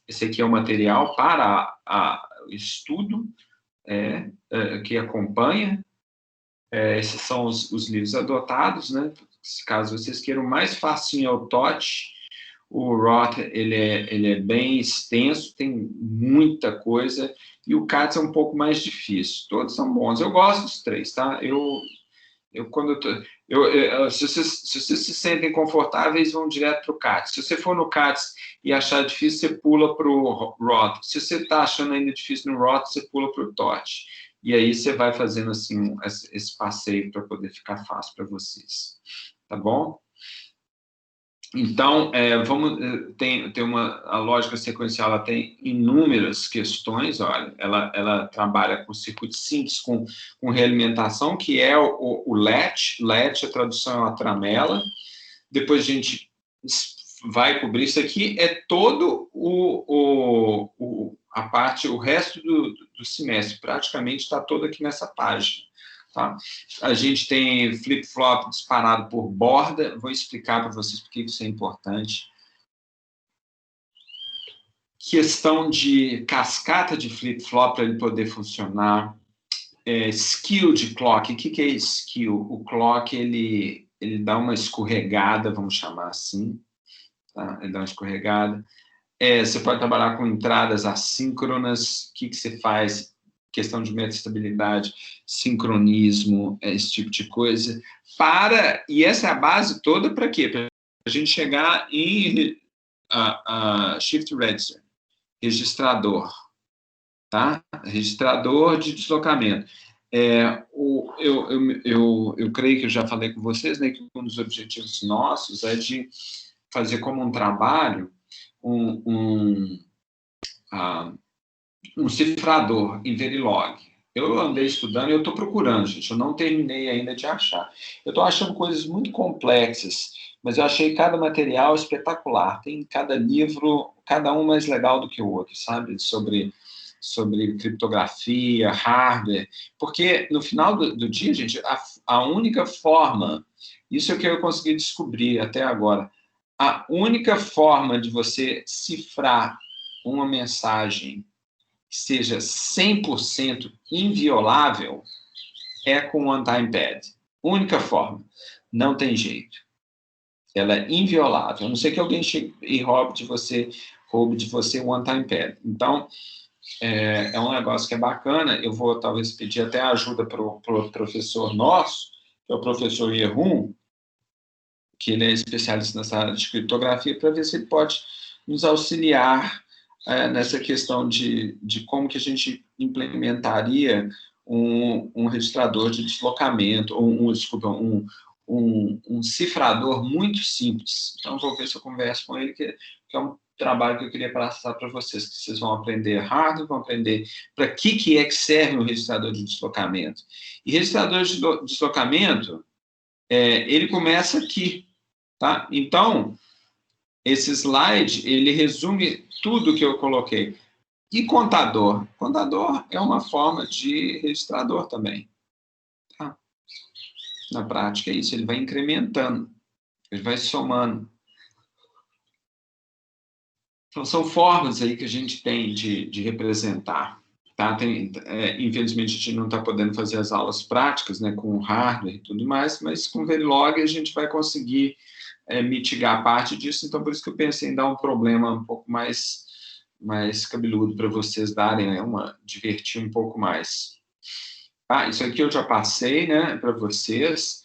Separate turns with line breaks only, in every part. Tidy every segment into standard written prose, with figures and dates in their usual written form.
esse aqui é o material para o estudo que acompanha. Esses são os livros adotados, né? Caso vocês queiram, mais facinho é o TOT. O Roth, ele é bem extenso, tem muita coisa, e o CATS é um pouco mais difícil. Todos são bons. Eu gosto dos três, tá? Se vocês se sentem confortáveis, vão direto para o CATS. Se você for no CATS e achar difícil, você pula para o Roth. Se você está achando ainda difícil no Roth, você pula para o TOT. E aí você vai fazendo assim esse passeio para poder ficar fácil para vocês. Tá bom? Então, a lógica sequencial, ela tem inúmeras questões. Olha, ela trabalha com circuito simples, com realimentação, que é o LET. LET, a tradução é uma tramela. Depois a gente vai cobrir isso aqui, é todo a parte, o resto do semestre, praticamente está todo aqui nessa página. Tá? A gente tem flip-flop disparado por borda. Vou explicar para vocês por que isso é importante. Questão de cascata de flip-flop para ele poder funcionar. Skill de clock. O que é skill? O clock, ele dá uma escorregada, vamos chamar assim. Tá? Ele dá uma escorregada. Você pode trabalhar com entradas assíncronas. O que você faz? Questão de metastabilidade, sincronismo, esse tipo de coisa. E essa é a base toda para quê? Para a gente chegar em Shift Register, registrador, tá? Registrador de deslocamento. Eu creio que eu já falei com vocês, né, que um dos objetivos nossos é de fazer como um trabalho um cifrador em Verilog. Eu andei estudando e eu estou procurando, gente. Eu não terminei ainda de achar. Eu estou achando coisas muito complexas, mas eu achei cada material espetacular. Tem cada livro, cada um mais legal do que o outro, sabe? Sobre criptografia, hardware. Porque, no final do dia, gente, a única forma, isso é o que eu consegui descobrir até agora, a única forma de você cifrar uma mensagem que seja 100% inviolável é com o one-time pad. Única forma. Não tem jeito. Ela é inviolável. A não ser que alguém chegue e roube de você o one-time pad. Então, é um negócio que é bacana. Eu vou, talvez, pedir até ajuda para o professor nosso, que é o professor Yerhun, que ele é especialista nessa área de criptografia, para ver se ele pode nos auxiliar nessa questão de como que a gente implementaria um registrador de deslocamento, um cifrador muito simples. Então, vou ver se eu converso com ele, que é um trabalho que eu queria passar para vocês, que vocês vão aprender hardware, vão aprender para que serve um registrador de deslocamento. E registrador de deslocamento, ele começa aqui, tá? Então, esse slide, ele resume tudo que eu coloquei. E contador? Contador é uma forma de registrador também. Tá? Na prática é isso, ele vai incrementando, ele vai somando. Então, são formas aí que a gente tem de representar. Tá? Infelizmente, a gente não está podendo fazer as aulas práticas, né, com hardware e tudo mais, mas com Verilog a gente vai conseguir mitigar parte disso. Então, por isso que eu pensei em dar um problema um pouco mais cabeludo para vocês darem, divertir um pouco mais. Isso aqui eu já passei, né, para vocês,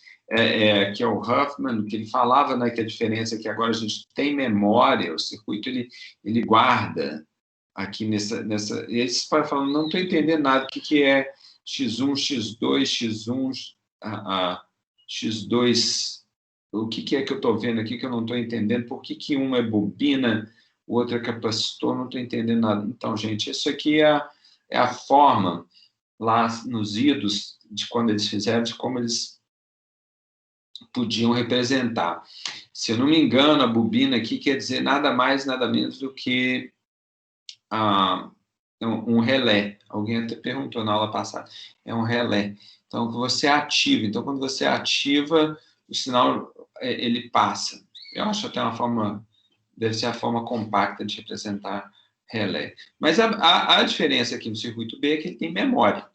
que é o Huffman, que ele falava, né, que a diferença é que agora a gente tem memória, o circuito ele guarda aqui nessa e aí você vai falando, não estou entendendo nada, o que é X1, X2, X1, X2, o que é que eu estou vendo aqui que eu não estou entendendo, por que uma é bobina, o outro é capacitor, não estou entendendo nada. Então, gente, isso aqui é a forma lá nos idos de quando eles fizeram, de como eles podiam representar. Se eu não me engano, a bobina aqui quer dizer nada mais, nada menos do que um relé. Alguém até perguntou na aula passada. É um relé. Então, você ativa. Então, quando você ativa, o sinal ele passa. Eu acho até deve ser a forma compacta de representar relé. Mas a diferença aqui no circuito B é que ele tem memória.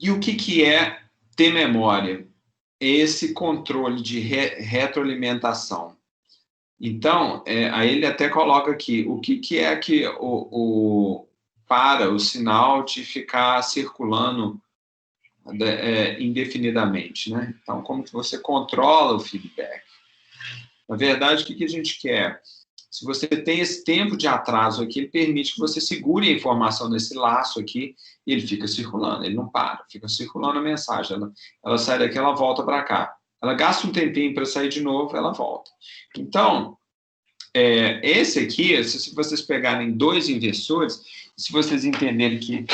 E o que é ter memória? Esse controle de retroalimentação. Então, aí ele até coloca aqui o que é que para o sinal de ficar circulando indefinidamente, né? Então, como que você controla o feedback? Na verdade, o que a gente quer? Se você tem esse tempo de atraso aqui, ele permite que você segure a informação nesse laço aqui e ele fica circulando, ele não para, fica circulando a mensagem. Ela sai daqui, ela volta para cá. Ela gasta um tempinho para sair de novo, ela volta. Então, esse aqui, se vocês pegarem 2 inversores, se vocês entenderem que,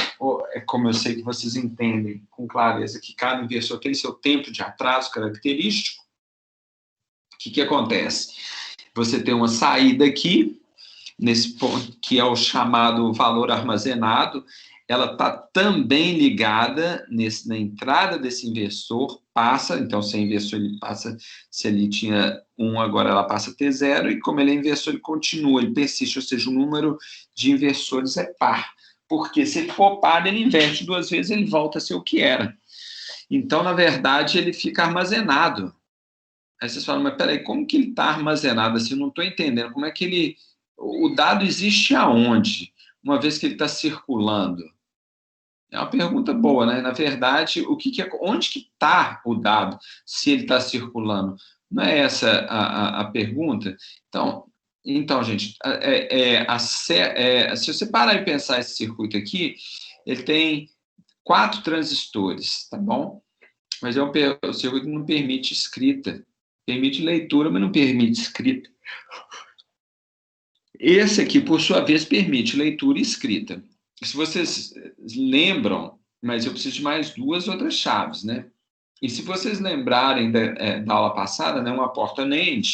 como eu sei que vocês entendem com clareza, que cada inversor tem seu tempo de atraso característico, o que acontece? Você tem uma saída aqui, nesse ponto, que é o chamado valor armazenado, ela está também ligada na entrada desse inversor, passa, então se é inversor, ele passa, se ele tinha 1, agora ela passa a ter 0, e como ele é inversor, ele continua, ele persiste, ou seja, o número de inversores é par, porque se ele for par, ele inverte 2 vezes, ele volta a ser o que era. Então, na verdade, ele fica armazenado. Aí vocês falam, mas peraí, como que ele está armazenado assim? Eu não estou entendendo. Como é que o dado existe aonde? Uma vez que ele está circulando? É uma pergunta boa, né? Na verdade, onde que está o dado se ele está circulando? Não é essa a pergunta? Então, gente, se você parar e pensar esse circuito aqui, ele tem 4 transistores, tá bom? Mas o circuito não permite escrita. Permite leitura, mas não permite escrita. Esse aqui, por sua vez, permite leitura e escrita. Se vocês lembram, mas eu preciso de mais 2 outras chaves, né? E se vocês lembrarem da aula passada, né, uma porta NAND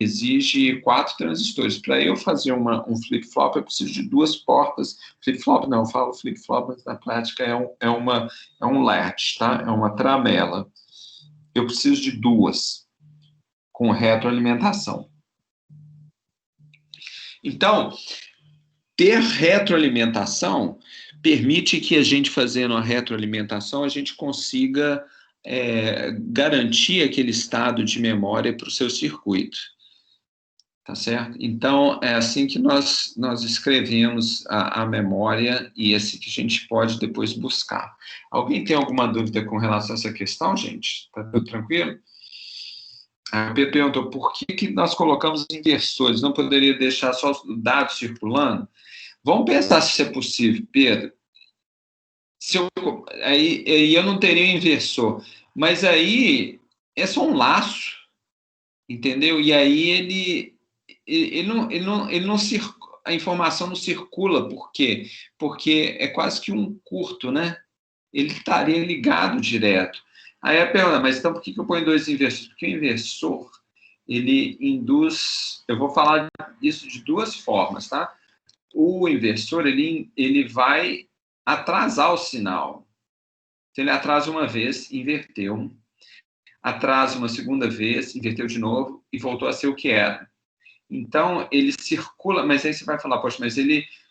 exige 4 transistores. Para eu fazer um flip-flop, eu preciso de 2 portas. Flip-flop não, eu falo flip-flop, mas na prática é um latch, tá? É uma tramela. Eu preciso de 2 com retroalimentação. Então, ter retroalimentação permite que a gente, fazendo a retroalimentação, a gente consiga garantir aquele estado de memória para o seu circuito. Tá certo? Então, é assim que nós escrevemos a memória e assim que a gente pode depois buscar. Alguém tem alguma dúvida com relação a essa questão, gente? Tá tudo tranquilo? A Pedro perguntou por que nós colocamos inversores, não poderia deixar só os dados circulando? Vamos pensar se isso é possível, Pedro. Aí eu não teria inversor, mas aí é só um laço, entendeu? E aí a informação não circula, por quê? Porque é quase que um curto, né? Ele estaria ligado direto. Aí a pergunta, mas então por que eu ponho 2 inversores? Porque o inversor, ele induz... Eu vou falar isso de 2 formas, tá? O inversor, ele vai atrasar o sinal. Então, ele atrasa uma vez, inverteu. Atrasa uma segunda vez, inverteu de novo e voltou a ser o que era. Então, ele circula, mas aí você vai falar, poxa, mas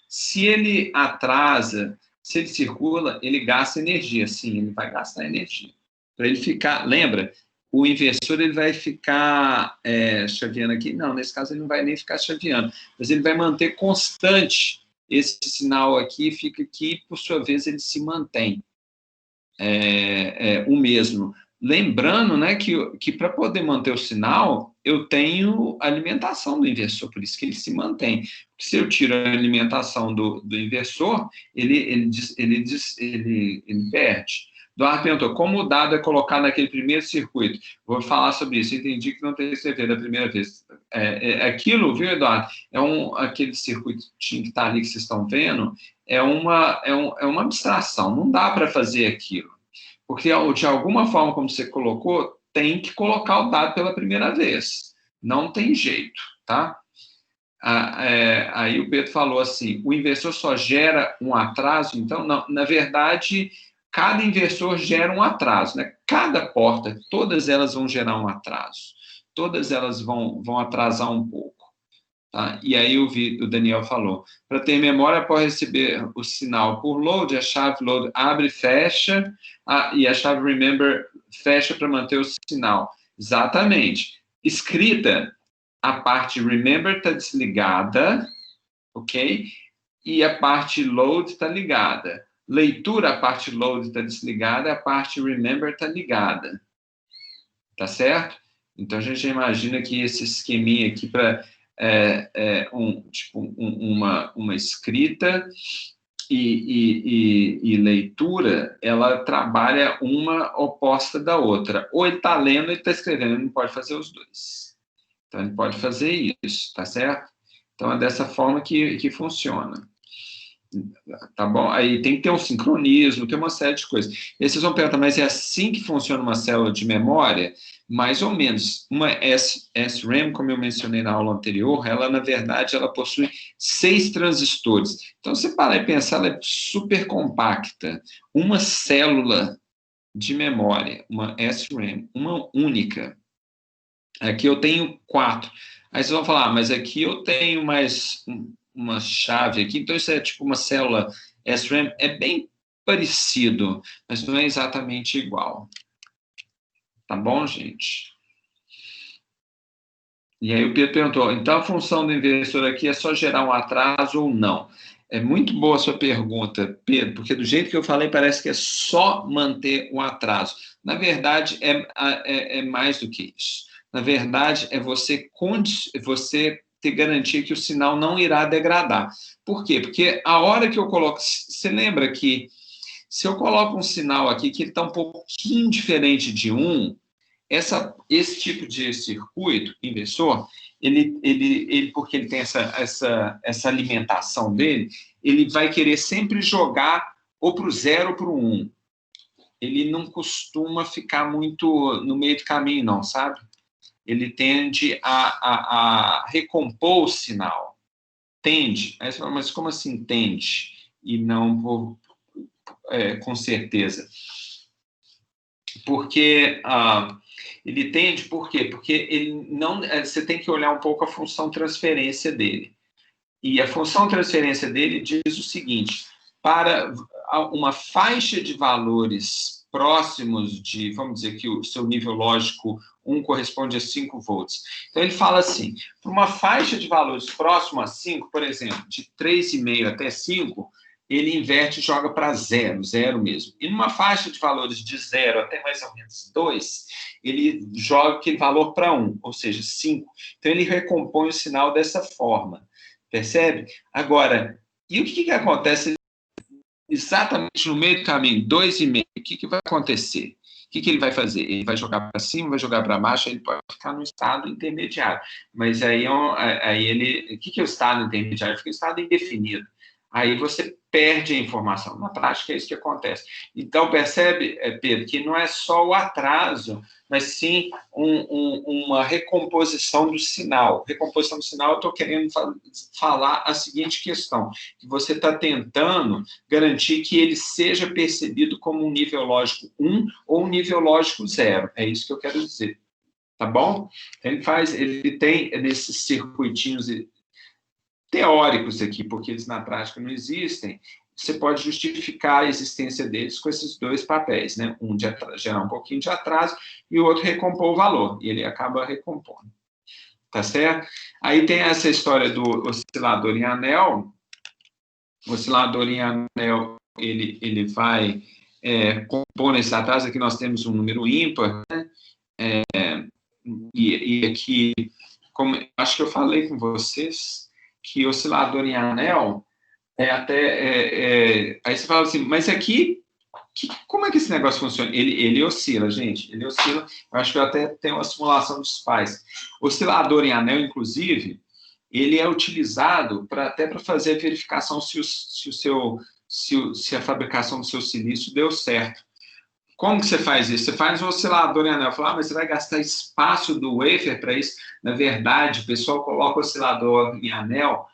se ele atrasa, se ele circula, ele gasta energia. Sim, ele vai gastar energia. Para ele ficar, lembra? O inversor, ele vai ficar chaveando aqui. Não, nesse caso, ele não vai nem ficar chaveando, mas ele vai manter constante esse sinal aqui, fica aqui, por sua vez, ele se mantém o mesmo. Lembrando, né, que para poder manter o sinal, eu tenho a alimentação do inversor, por isso que ele se mantém. Se eu tiro a alimentação do inversor, ele perde. Eduardo perguntou, como o dado é colocado naquele primeiro circuito? Vou falar sobre isso, entendi que não tem certeza da primeira vez. Aquilo, viu, Eduardo? Aquele circuitinho que está ali que vocês estão vendo, é uma abstração, não dá para fazer aquilo. Porque, de alguma forma, como você colocou, tem que colocar o dado pela primeira vez. Não tem jeito, tá? Aí o Pedro falou assim, o inversor só gera um atraso? Então, não, na verdade, cada inversor gera um atraso, né? Cada porta, todas elas vão gerar um atraso. todas elas vão atrasar um pouco. Tá? E aí o Daniel falou, para ter memória, após receber o sinal por load, a chave load abre e fecha, e a chave remember fecha para manter o sinal. Exatamente. Escrita, a parte remember está desligada, ok? E a parte load está ligada. Leitura, a parte load está desligada, a parte remember está ligada. Tá certo? Então, a gente já imagina que esse esqueminha aqui para uma escrita e leitura, ela trabalha uma oposta da outra. Ou ele está lendo, ou ele está escrevendo, ele não pode fazer os dois. Então, ele pode fazer isso, tá certo? Então, é dessa forma que funciona. Tá bom? Aí tem que ter um sincronismo, tem uma série de coisas. E aí vocês vão perguntar, mas é assim que funciona uma célula de memória? Mais ou menos. Uma SRAM, como eu mencionei na aula anterior, ela, na verdade, ela possui 6 transistores. Então, se parar e pensar, ela é super compacta. Uma célula de memória, uma SRAM, uma única. Aqui eu tenho 4. Aí vocês vão falar, mas aqui eu tenho mais uma chave aqui, então isso é tipo uma célula SRAM, é bem parecido, mas não é exatamente igual. Tá bom, gente? E aí o Pedro perguntou, então a função do inversor aqui é só gerar um atraso ou não? É muito boa a sua pergunta, Pedro, porque do jeito que eu falei, parece que é só manter um atraso. Na verdade, é mais do que isso. Na verdade, é você ter garantia que o sinal não irá degradar. Por quê? Porque a hora que eu coloco... Você lembra que se eu coloco um sinal aqui que ele está um pouquinho diferente de um, esse tipo de circuito inversor, porque ele tem essa alimentação dele, ele vai querer sempre jogar ou para o 0 ou para o 1. Ele não costuma ficar muito no meio do caminho, não, sabe? Ele tende a recompor o sinal. Tende. Aí você fala, mas como assim tende? E não com certeza. Porque ele tende, por quê? Porque ele não, você tem que olhar um pouco a função transferência dele. E a função transferência dele diz o seguinte, para uma faixa de valores próximos de, vamos dizer que o seu nível lógico 1 corresponde a 5 volts. Então, ele fala assim, para uma faixa de valores próximo a 5, por exemplo, de 3,5 até 5, ele inverte e joga para 0, 0 mesmo. E numa faixa de valores de 0 até mais ou menos 2, ele joga aquele valor para 1, ou seja, 5. Então, ele recompõe o sinal dessa forma. Percebe? Agora, e o que acontece exatamente no meio do caminho, 2,5? O que vai acontecer? O que ele vai fazer? Ele vai jogar para cima, vai jogar para baixo, ele pode ficar no estado intermediário. Mas aí ele... O que é o estado intermediário? Fica o estado indefinido. Aí você perde a informação. Na prática, é isso que acontece. Então, percebe, Pedro, que não é só o atraso, mas sim uma recomposição do sinal. Recomposição do sinal, eu estou querendo falar a seguinte questão, que você está tentando garantir que ele seja percebido como um nível lógico 1 ou um nível lógico 0. É isso que eu quero dizer. Tá bom? Ele tem nesses circuitinhos teóricos aqui, porque eles na prática não existem, você pode justificar a existência deles com esses dois papéis, né? Um de gerar um pouquinho de atraso e o outro recompor o valor, e ele acaba recompondo. Tá certo? Aí tem essa história do oscilador em anel. O oscilador em anel, ele vai compor esse atraso. Aqui nós temos um número ímpar, né? E aqui, como acho que eu falei com vocês, que oscilador em anel aí você fala assim, mas aqui, como é que esse negócio funciona? Ele oscila, gente, ele oscila. Eu acho que eu até tenho uma simulação dos pais. Oscilador em anel, inclusive, ele é utilizado até para fazer a verificação se a fabricação do seu silício deu certo. Como que você faz isso? Você faz um oscilador em anel. Fala, mas você vai gastar espaço do wafer para isso? Na verdade, o pessoal coloca o oscilador em anel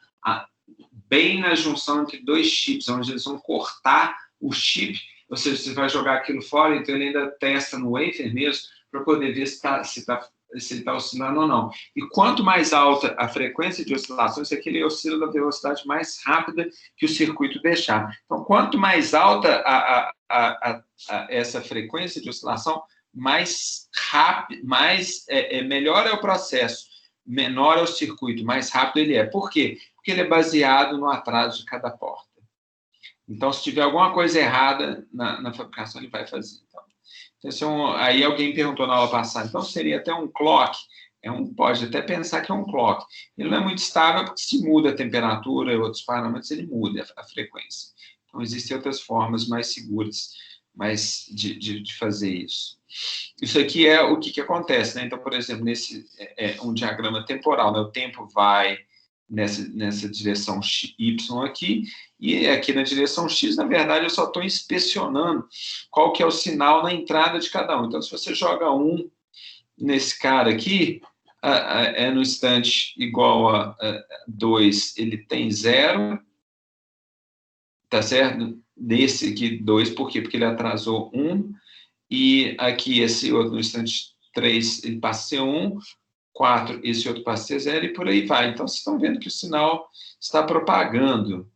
bem na junção entre dois chips, onde eles vão cortar o chip, ou seja, você vai jogar aquilo fora, então ele ainda testa no wafer mesmo, para poder ver se está se ele está oscilando ou não. E quanto mais alta a frequência de oscilações, é que ele oscila da velocidade mais rápida que o circuito deixar. Então, quanto mais alta essa frequência de oscilação, mais rápido, melhor é o processo, menor é o circuito, mais rápido ele é. Por quê? Porque ele é baseado no atraso de cada porta. Então, se tiver alguma coisa errada na fabricação, ele vai fazer. Então, aí alguém perguntou na aula passada, então seria até um clock? Pode até pensar que é um clock. Ele não é muito estável porque se muda a temperatura e outros parâmetros, ele muda a frequência. Então, existem outras formas mais seguras de fazer isso. Isso aqui é o que acontece, né? Então, por exemplo, nesse um diagrama temporal, né? O tempo vai nessa direção Y aqui, e aqui na direção X, na verdade, eu só estou inspecionando qual que é o sinal na entrada de cada um. Então, se você joga 1 nesse cara aqui, no instante igual a 2, ele tem 0, tá certo? Nesse aqui, 2, por quê? Porque ele atrasou 1, e aqui esse outro no instante 3, ele passa a ser 1, 4, esse outro passa a ser 0, e por aí vai. Então, vocês estão vendo que o sinal está propagando.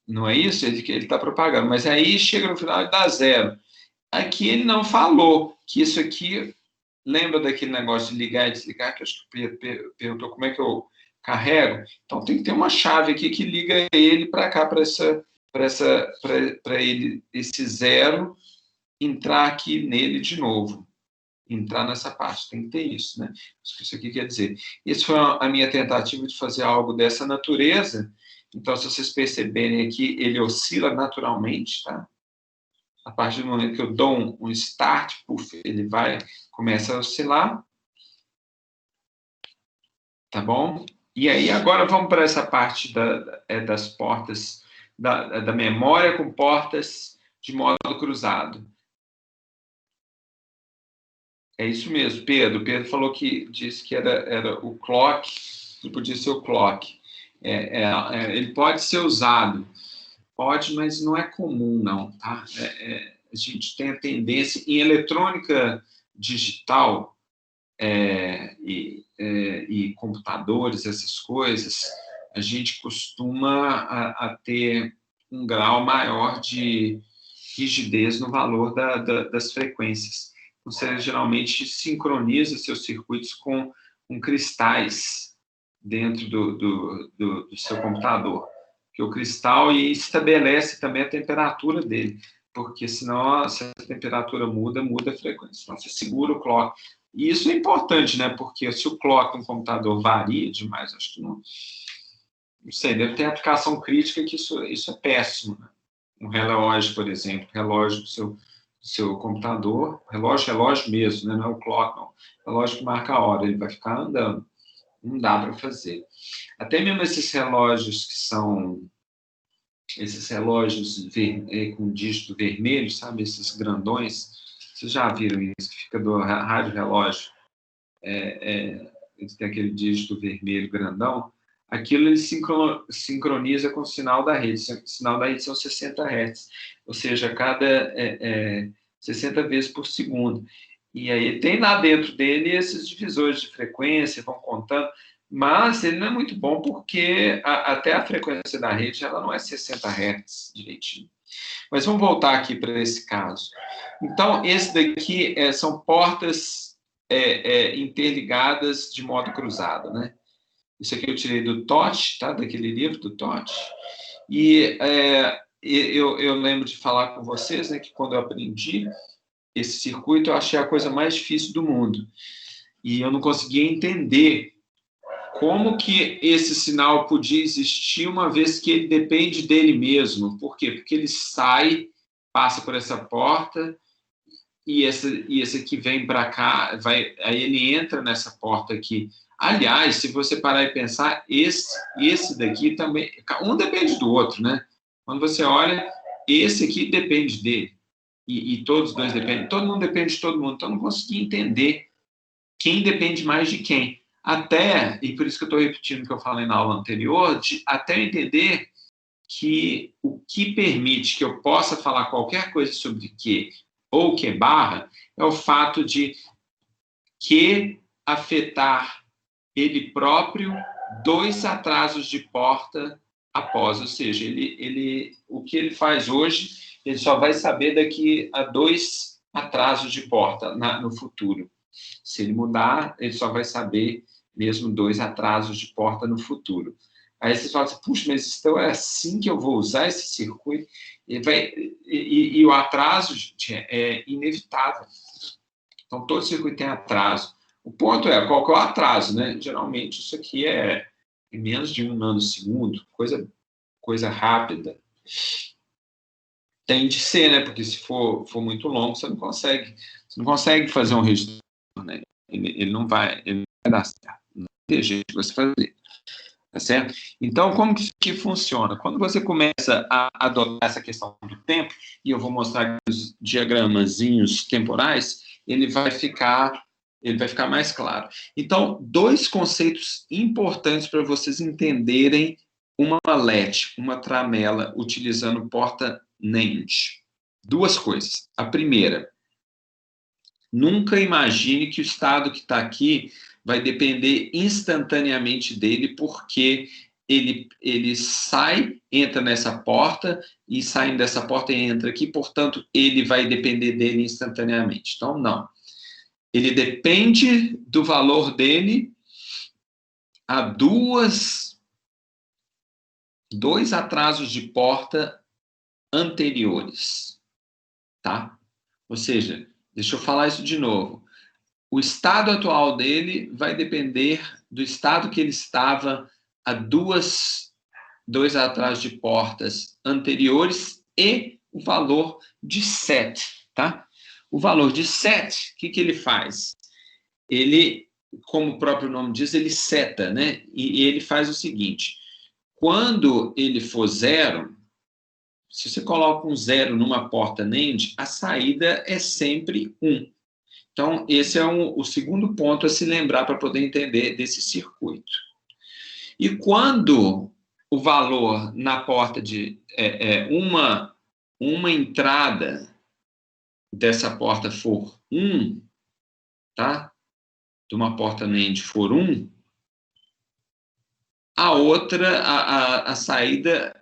Não é isso? Ele está propagando. Mas aí chega no final e dá 0. Aqui ele não falou que isso aqui... Lembra daquele negócio de ligar e desligar, que acho que perguntou como é que eu carrego? Então, tem que ter uma chave aqui que liga ele para cá, para esse 0 entrar aqui nele de novo. Entrar nessa parte, tem que ter isso, né? Isso aqui quer dizer. Essa foi a minha tentativa de fazer algo dessa natureza. Então, se vocês perceberem aqui, ele oscila naturalmente, tá? A partir do momento que eu dou um start, puff, ele começa a oscilar. Tá bom? E aí, agora vamos para essa parte das portas, da memória com portas de modo cruzado. É isso mesmo, Pedro. Pedro falou disse que era o clock, que podia ser o clock. Ele pode ser usado. Pode, mas não é comum, não. Tá? A gente tem a tendência, em eletrônica digital e computadores, essas coisas, a gente costuma a ter um grau maior de rigidez no valor das frequências. Você geralmente sincroniza seus circuitos com cristais dentro do seu computador, que o cristal estabelece também a temperatura dele, porque senão, se a temperatura muda a frequência. Então, você segura o clock. E isso é importante, né? Porque se o clock no computador varia demais, acho que não sei, deve ter aplicação crítica que isso é péssimo, né? Um relógio, por exemplo, relógio do seu computador, relógio mesmo, né? Não é o clock, não. Relógio que marca a hora, ele vai ficar andando. Não dá para fazer. Até mesmo esses relógios que são esses relógios com dígito vermelho, sabe? Esses grandões, vocês já viram isso, que fica do rádio relógio, tem aquele dígito vermelho grandão, aquilo ele sincroniza com o sinal da rede. O sinal da rede são 60 Hz, ou seja, a cada 60 vezes por segundo. E aí tem lá dentro dele esses divisores de frequência, vão contando, mas ele não é muito bom porque até a frequência da rede ela não é 60 Hz direitinho. Mas vamos voltar aqui para esse caso. Então, esse daqui são portas interligadas de modo cruzado, né? Isso aqui eu tirei do Toth, tá? Daquele livro do Toth. E eu lembro de falar com vocês, né, que quando eu aprendi esse circuito, eu achei a coisa mais difícil do mundo. E eu não conseguia entender como que esse sinal podia existir uma vez que ele depende dele mesmo. Por quê? Porque ele sai, passa por essa porta, e esse aqui vem para cá, aí ele entra nessa porta aqui. Aliás, se você parar e pensar, esse daqui também, um depende do outro, né? Quando você olha, esse aqui depende dele, e todos os dois dependem, todo mundo depende de todo mundo, então eu não consegui entender quem depende mais de quem. Até, e por isso que eu estou repetindo o que eu falei na aula anterior, até eu entender que o que permite que eu possa falar qualquer coisa sobre Q ou Q barra é o fato de Q afetar ele próprio 2 atrasos de porta após, ou seja, o que ele faz hoje, ele só vai saber daqui a 2 atrasos de porta no futuro. Se ele mudar, ele só vai saber mesmo 2 atrasos de porta no futuro. Aí você fala assim, puxa, mas então é assim que eu vou usar esse circuito? E o atraso, gente, é inevitável. Então, todo circuito tem atraso. O ponto é, qual que é o atraso, né? Geralmente, isso aqui é menos de 1 nanosegundo, coisa rápida. Tem de ser, né? Porque se for muito longo, você não consegue fazer um registro, né? Ele não vai dar certo. Não tem jeito de você fazer. Tá certo? Então, como que funciona? Quando você começa a adotar essa questão do tempo, e eu vou mostrar aqui os diagramazinhos temporais, ele vai ficar mais claro. Então, 2 conceitos importantes para vocês entenderem uma LET, uma tramela, utilizando porta NAND. 2 coisas. A primeira, nunca imagine que o estado que está aqui vai depender instantaneamente dele, porque ele sai, entra nessa porta, e saindo dessa porta entra aqui, portanto, ele vai depender dele instantaneamente. Então, não. Ele depende do valor dele a 2 atrasos de porta anteriores, tá? Ou seja, deixa eu falar isso de novo. O estado atual dele vai depender do estado que ele estava a 2 atrasos de portas anteriores e o valor de set, tá? O valor de set, o que ele faz? Ele, como o próprio nome diz, ele seta, né? E ele faz o seguinte, quando ele for 0, se você coloca um 0 numa porta NAND, a saída é sempre 1. Então, esse é o segundo ponto a se lembrar para poder entender desse circuito. E quando o valor na porta de uma entrada dessa porta for 1, tá? De uma porta NAND for 1, a outra, a saída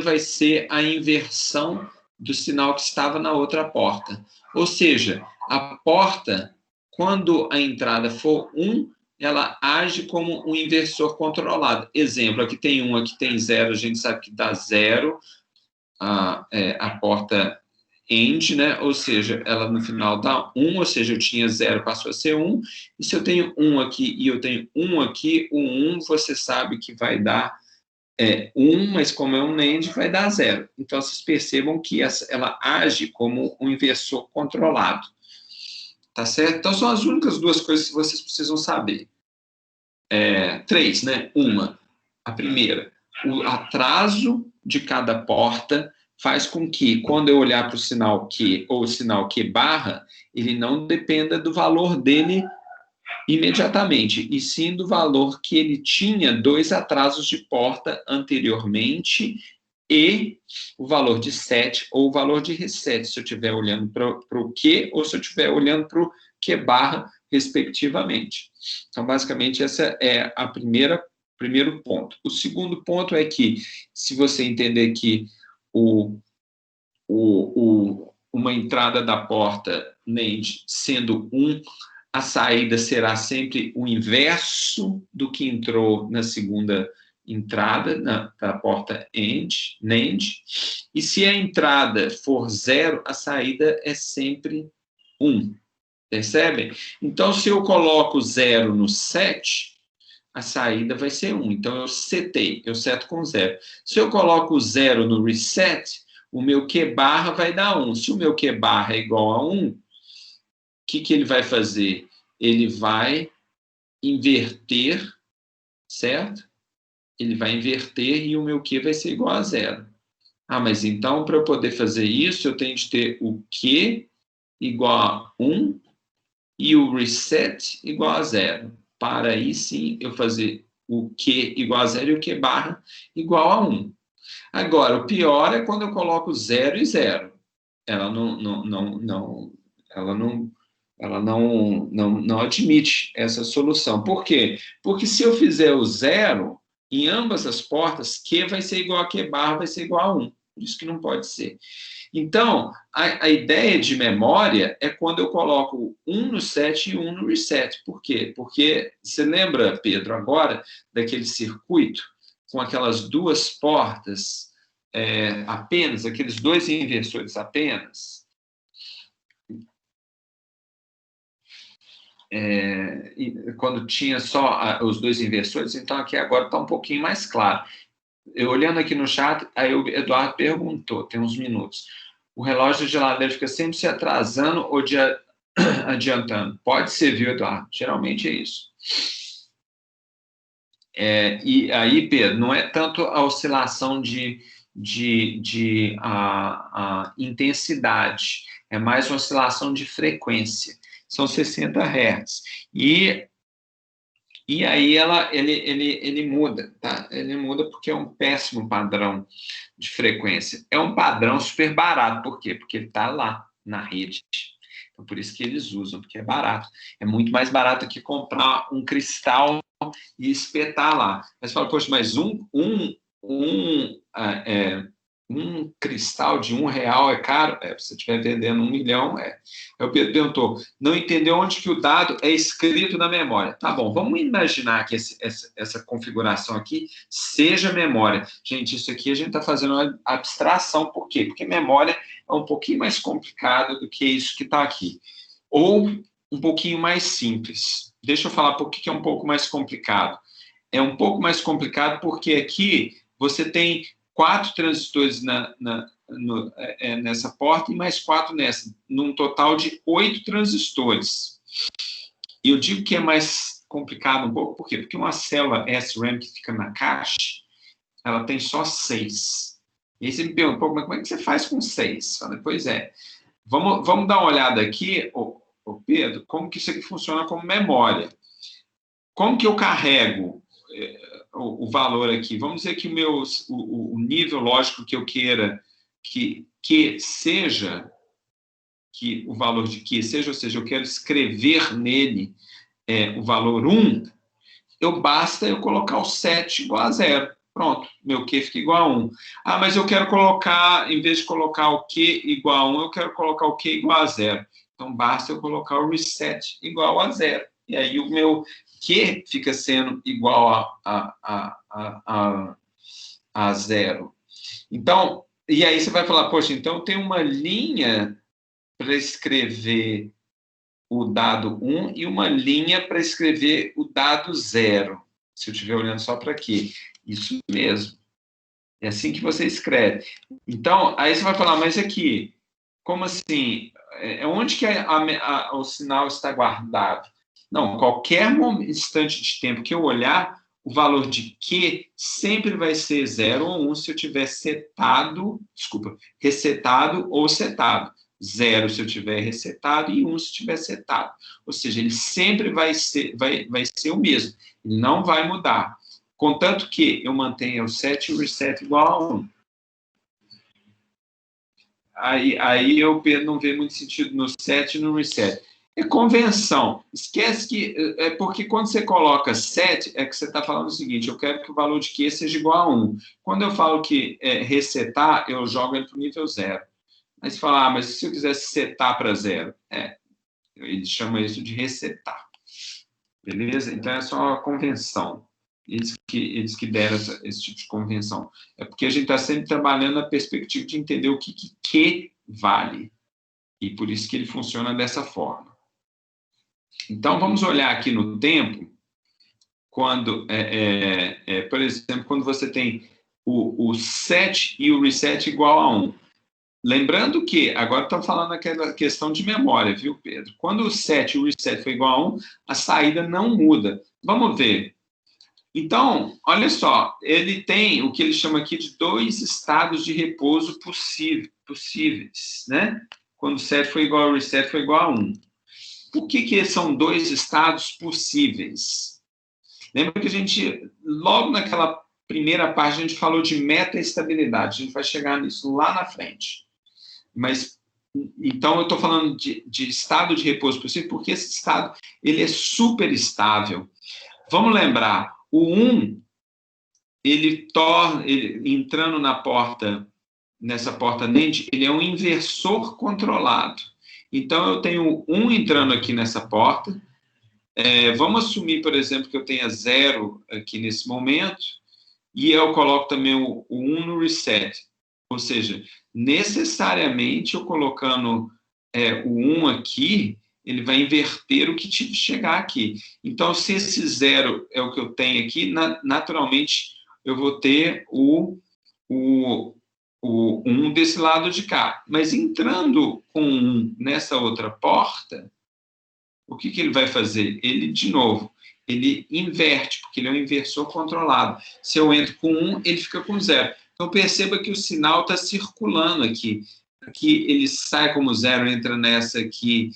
vai ser a inversão do sinal que estava na outra porta. Ou seja, a porta, quando a entrada for 1, ela age como um inversor controlado. Exemplo, aqui tem 1, aqui tem 0, a gente sabe que dá 0, a porta end, né? Ou seja, ela no final dá 1, ou seja, eu tinha 0, passou a ser 1, e se eu tenho 1 aqui e eu tenho 1 aqui, o 1 você sabe que vai dar 1, mas como é um NAND, vai dar 0. Então, vocês percebam que ela age como um inversor controlado. Tá certo? Então, são as únicas 2 coisas que vocês precisam saber. 3, né? A primeira, o atraso de cada porta faz com que, quando eu olhar para o sinal Q ou o sinal Q barra, ele não dependa do valor dele imediatamente, e sim do valor que ele tinha 2 atrasos de porta anteriormente e o valor de set ou o valor de reset, se eu estiver olhando para o Q ou se eu estiver olhando para o Q barra, respectivamente. Então, basicamente, essa é a primeiro ponto. O segundo ponto é que, se você entender que uma entrada da porta NAND sendo 1, a saída será sempre o inverso do que entrou na segunda entrada, da porta NAND. E se a entrada for 0, a saída é sempre 1. Percebem? Então, se eu coloco 0 no set, a saída vai ser 1. Então, eu seto com 0. Se eu coloco 0 no reset, o meu Q barra vai dar 1. Se o meu Q barra é igual a 1, o que ele vai fazer? Ele vai inverter, certo? Ele vai inverter e o meu Q vai ser igual a 0. Ah, mas então, para eu poder fazer isso, eu tenho de ter o Q igual a 1 e o reset igual a 0. Para aí, sim, eu fazer o Q igual a 0 e o Q barra igual a 1. Agora, o pior é quando eu coloco 0 e 0. Ela Ela não admite essa solução. Por quê? Porque se eu fizer o zero, em ambas as portas, Q vai ser igual a Q barra, vai ser igual a 1. Por isso que não pode ser. Então, a ideia de memória é quando eu coloco 1 no set e 1 no reset. Por quê? Porque você lembra, Pedro, agora, daquele circuito com aquelas duas portas apenas, aqueles dois inversores apenas? Quando tinha só os dois inversores, então aqui agora está um pouquinho mais claro. Eu olhando aqui no chat, aí o Eduardo perguntou, tem uns minutos, o relógio de geladeira fica sempre se atrasando ou adiantando? Pode ser, viu, Eduardo? Geralmente é isso. E aí, Pedro, não é tanto a oscilação de intensidade, é mais uma oscilação de frequência. São 60 Hz. E aí ele muda, tá? Ele muda porque é um péssimo padrão de frequência. É um padrão super barato. Por quê? Porque ele está lá na rede. Então, por isso que eles usam, porque é barato. É muito mais barato que comprar um cristal e espetar lá. Mas você fala, poxa, mas um cristal de R$ 1 é caro? Se você estiver vendendo 1 milhão, O Pedro perguntou, não entendeu onde que o dado é escrito na memória. Tá bom, vamos imaginar que essa configuração aqui seja memória. Gente, isso aqui a gente está fazendo uma abstração. Por quê? Porque memória é um pouquinho mais complicado do que isso que está aqui. Ou um pouquinho mais simples. Deixa eu falar por que é um pouco mais complicado. É um pouco mais complicado porque aqui você tem 4 transistores nessa porta e mais 4 nessa, num total de 8 transistores. E eu digo que é mais complicado um pouco, por quê? Porque uma célula SRAM que fica na caixa, ela tem só 6. E aí você me pergunta, mas como é que você faz com 6? Pois é. Vamos dar uma olhada aqui, Pedro, como que isso aqui funciona como memória. Como que eu carrego o valor aqui? Vamos dizer que o nível lógico que eu queira que seja, que o valor de Q seja, ou seja, eu quero escrever nele o valor 1, basta eu colocar o 7 igual a 0. Pronto, meu Q fica igual a 1. Ah, mas eu quero colocar, em vez de colocar o Q igual a 1, eu quero colocar o Q igual a 0. Então, basta eu colocar o reset igual a 0. E aí o meu Q fica sendo igual a 0. Então, e aí você vai falar, poxa, então tem uma linha para escrever o dado 1 e uma linha para escrever o dado 0. Se eu estiver olhando só para aqui. Isso mesmo. É assim que você escreve. Então, aí você vai falar, mas aqui, como assim? Onde que o sinal está guardado? Não, qualquer instante de tempo que eu olhar, o valor de Q sempre vai ser 0 ou 1 se eu tiver resetado ou setado. 0 se eu tiver resetado e 1 se tiver setado. Ou seja, ele sempre vai ser o mesmo. Ele não vai mudar. Contanto que eu mantenha o set e o reset igual a 1. Aí eu não vejo muito sentido no set e no reset. É convenção. Esquece que... porque quando você coloca set, é que você está falando o seguinte, eu quero que o valor de Q seja igual a 1. Quando eu falo que resetar, eu jogo ele para o nível 0. Aí você fala, mas se eu quisesse setar para 0? Eles chamam isso de resetar. Beleza? Então, é só uma convenção. Eles que deram esse tipo de convenção. É porque a gente está sempre trabalhando na perspectiva de entender o que vale. E por isso que ele funciona dessa forma. Então, vamos olhar aqui no tempo, quando, por exemplo, quando você tem o set e o reset igual a 1. Lembrando que, agora estamos falando daquela questão de memória, viu, Pedro? Quando o set e o reset for igual a 1, a saída não muda. Vamos ver. Então, olha só, ele tem o que ele chama aqui de 2 estados de repouso possíveis, né? Quando o set for igual ao reset for igual a 1. Por que são 2 estados possíveis? Lembra que a gente, logo naquela primeira parte, a gente falou de meta-estabilidade. A gente vai chegar nisso lá na frente. Mas Então, eu estou falando de estado de repouso possível, porque esse estado ele é super estável. Vamos lembrar, o 1, ele entrando nessa porta NAND, ele é um inversor controlado. Então, eu tenho 1 entrando aqui nessa porta. Vamos assumir, por exemplo, que eu tenha 0 aqui nesse momento, e eu coloco também o 1 no reset. Ou seja, necessariamente eu colocando o 1 aqui, ele vai inverter o que chegar aqui. Então, se esse 0 é o que eu tenho aqui, naturalmente eu vou ter o 1 desse lado de cá. Mas entrando com 1 nessa outra porta, o que ele vai fazer? Ele, de novo, ele inverte, porque ele é um inversor controlado. Se eu entro com 1, ele fica com 0. Então, perceba que o sinal está circulando aqui. Aqui ele sai como 0, entra nessa aqui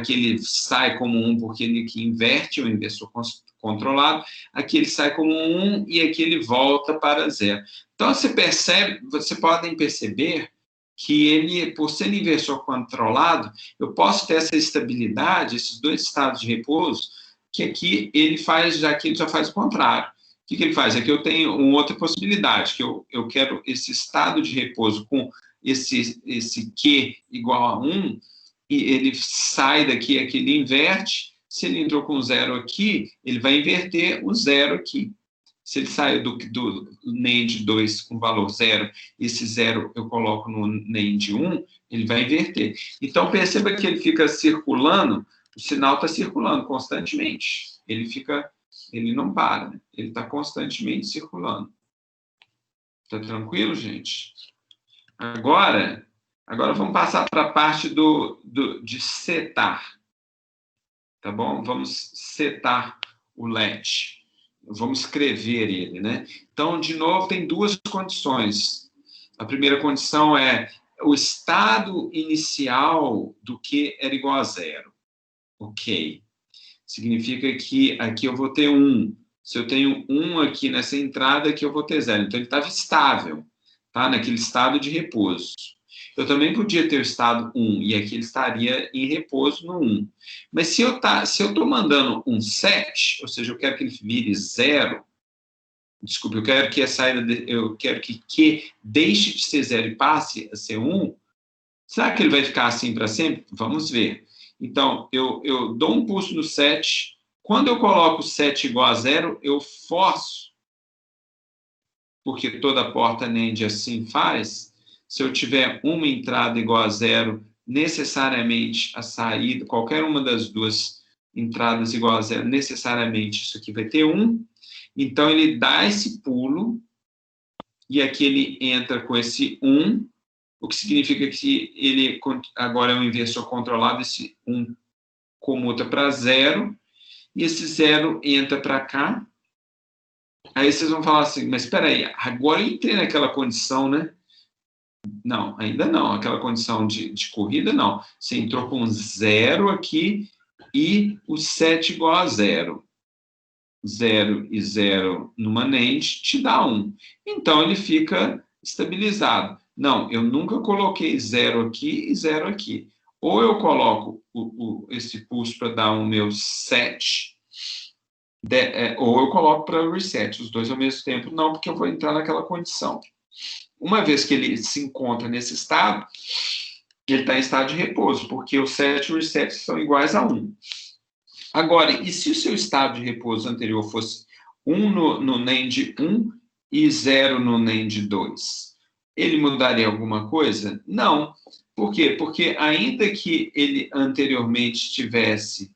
ele sai como 1, porque ele que inverte o inversor controlado. Aqui ele sai como 1 e aqui ele volta para 0. Então, vocês podem perceber que ele, por ser inversor controlado, eu posso ter essa estabilidade, esses dois estados de repouso, que aqui ele já faz o contrário. O que ele faz? Aqui eu tenho uma outra possibilidade, que eu quero esse estado de repouso com esse Q igual a 1, e ele sai daqui, aqui ele inverte. Se ele entrou com 0 aqui, ele vai inverter o 0 aqui. Se ele saiu do NAND 2 com valor 0, esse 0 eu coloco no NAND 1, ele vai inverter. Então, perceba que ele fica circulando, o sinal está circulando constantemente. Ele não para, né? Ele está constantemente circulando. Está tranquilo, gente? Agora vamos passar para a parte de setar. Tá bom? Vamos setar o LED. Vamos escrever ele, né? Então, de novo, tem duas condições. A primeira condição é o estado inicial do Q era igual a 0. Ok. Significa que aqui eu vou ter 1. Se eu tenho 1 aqui nessa entrada, aqui eu vou ter 0. Então, ele estava estável, tá? Naquele estado de repouso. Eu também podia ter o estado 1, e aqui ele estaria em repouso no 1. Mas se eu estou mandando um set, ou seja, eu quero que ele vire 0, desculpe, eu quero que Q deixe de ser 0 e passe a ser 1, será que ele vai ficar assim para sempre? Vamos ver. Então, eu dou um pulso no set. Quando eu coloco o set igual a 0, eu forço, porque toda porta NAND assim faz. Se eu tiver uma entrada igual a 0, necessariamente a saída, qualquer uma das duas entradas igual a 0, necessariamente isso aqui vai ter 1. Então, ele dá esse pulo, e aqui ele entra com esse 1, o que significa que ele agora é um inversor controlado, esse 1 comuta para 0, e esse 0 entra para cá. Aí vocês vão falar assim, mas espera aí, agora eu entrei naquela condição, né? Não, ainda não. Aquela condição de corrida, não. Você entrou com 0 aqui e o set igual a 0. 0 e 0 numa NAND te dá 1. Então, ele fica estabilizado. Não, eu nunca coloquei 0 aqui e 0 aqui. Ou eu coloco esse pulso para dar o meu set, ou eu coloco para reset. Os dois ao mesmo tempo, não, porque eu vou entrar naquela condição. Uma vez que ele se encontra nesse estado, ele está em estado de repouso, porque o set e o reset são iguais a 1. Agora, e se o seu estado de repouso anterior fosse 1 no NAND 1 e 0 no NAND 2? Ele mudaria alguma coisa? Não. Por quê? Porque ainda que ele anteriormente estivesse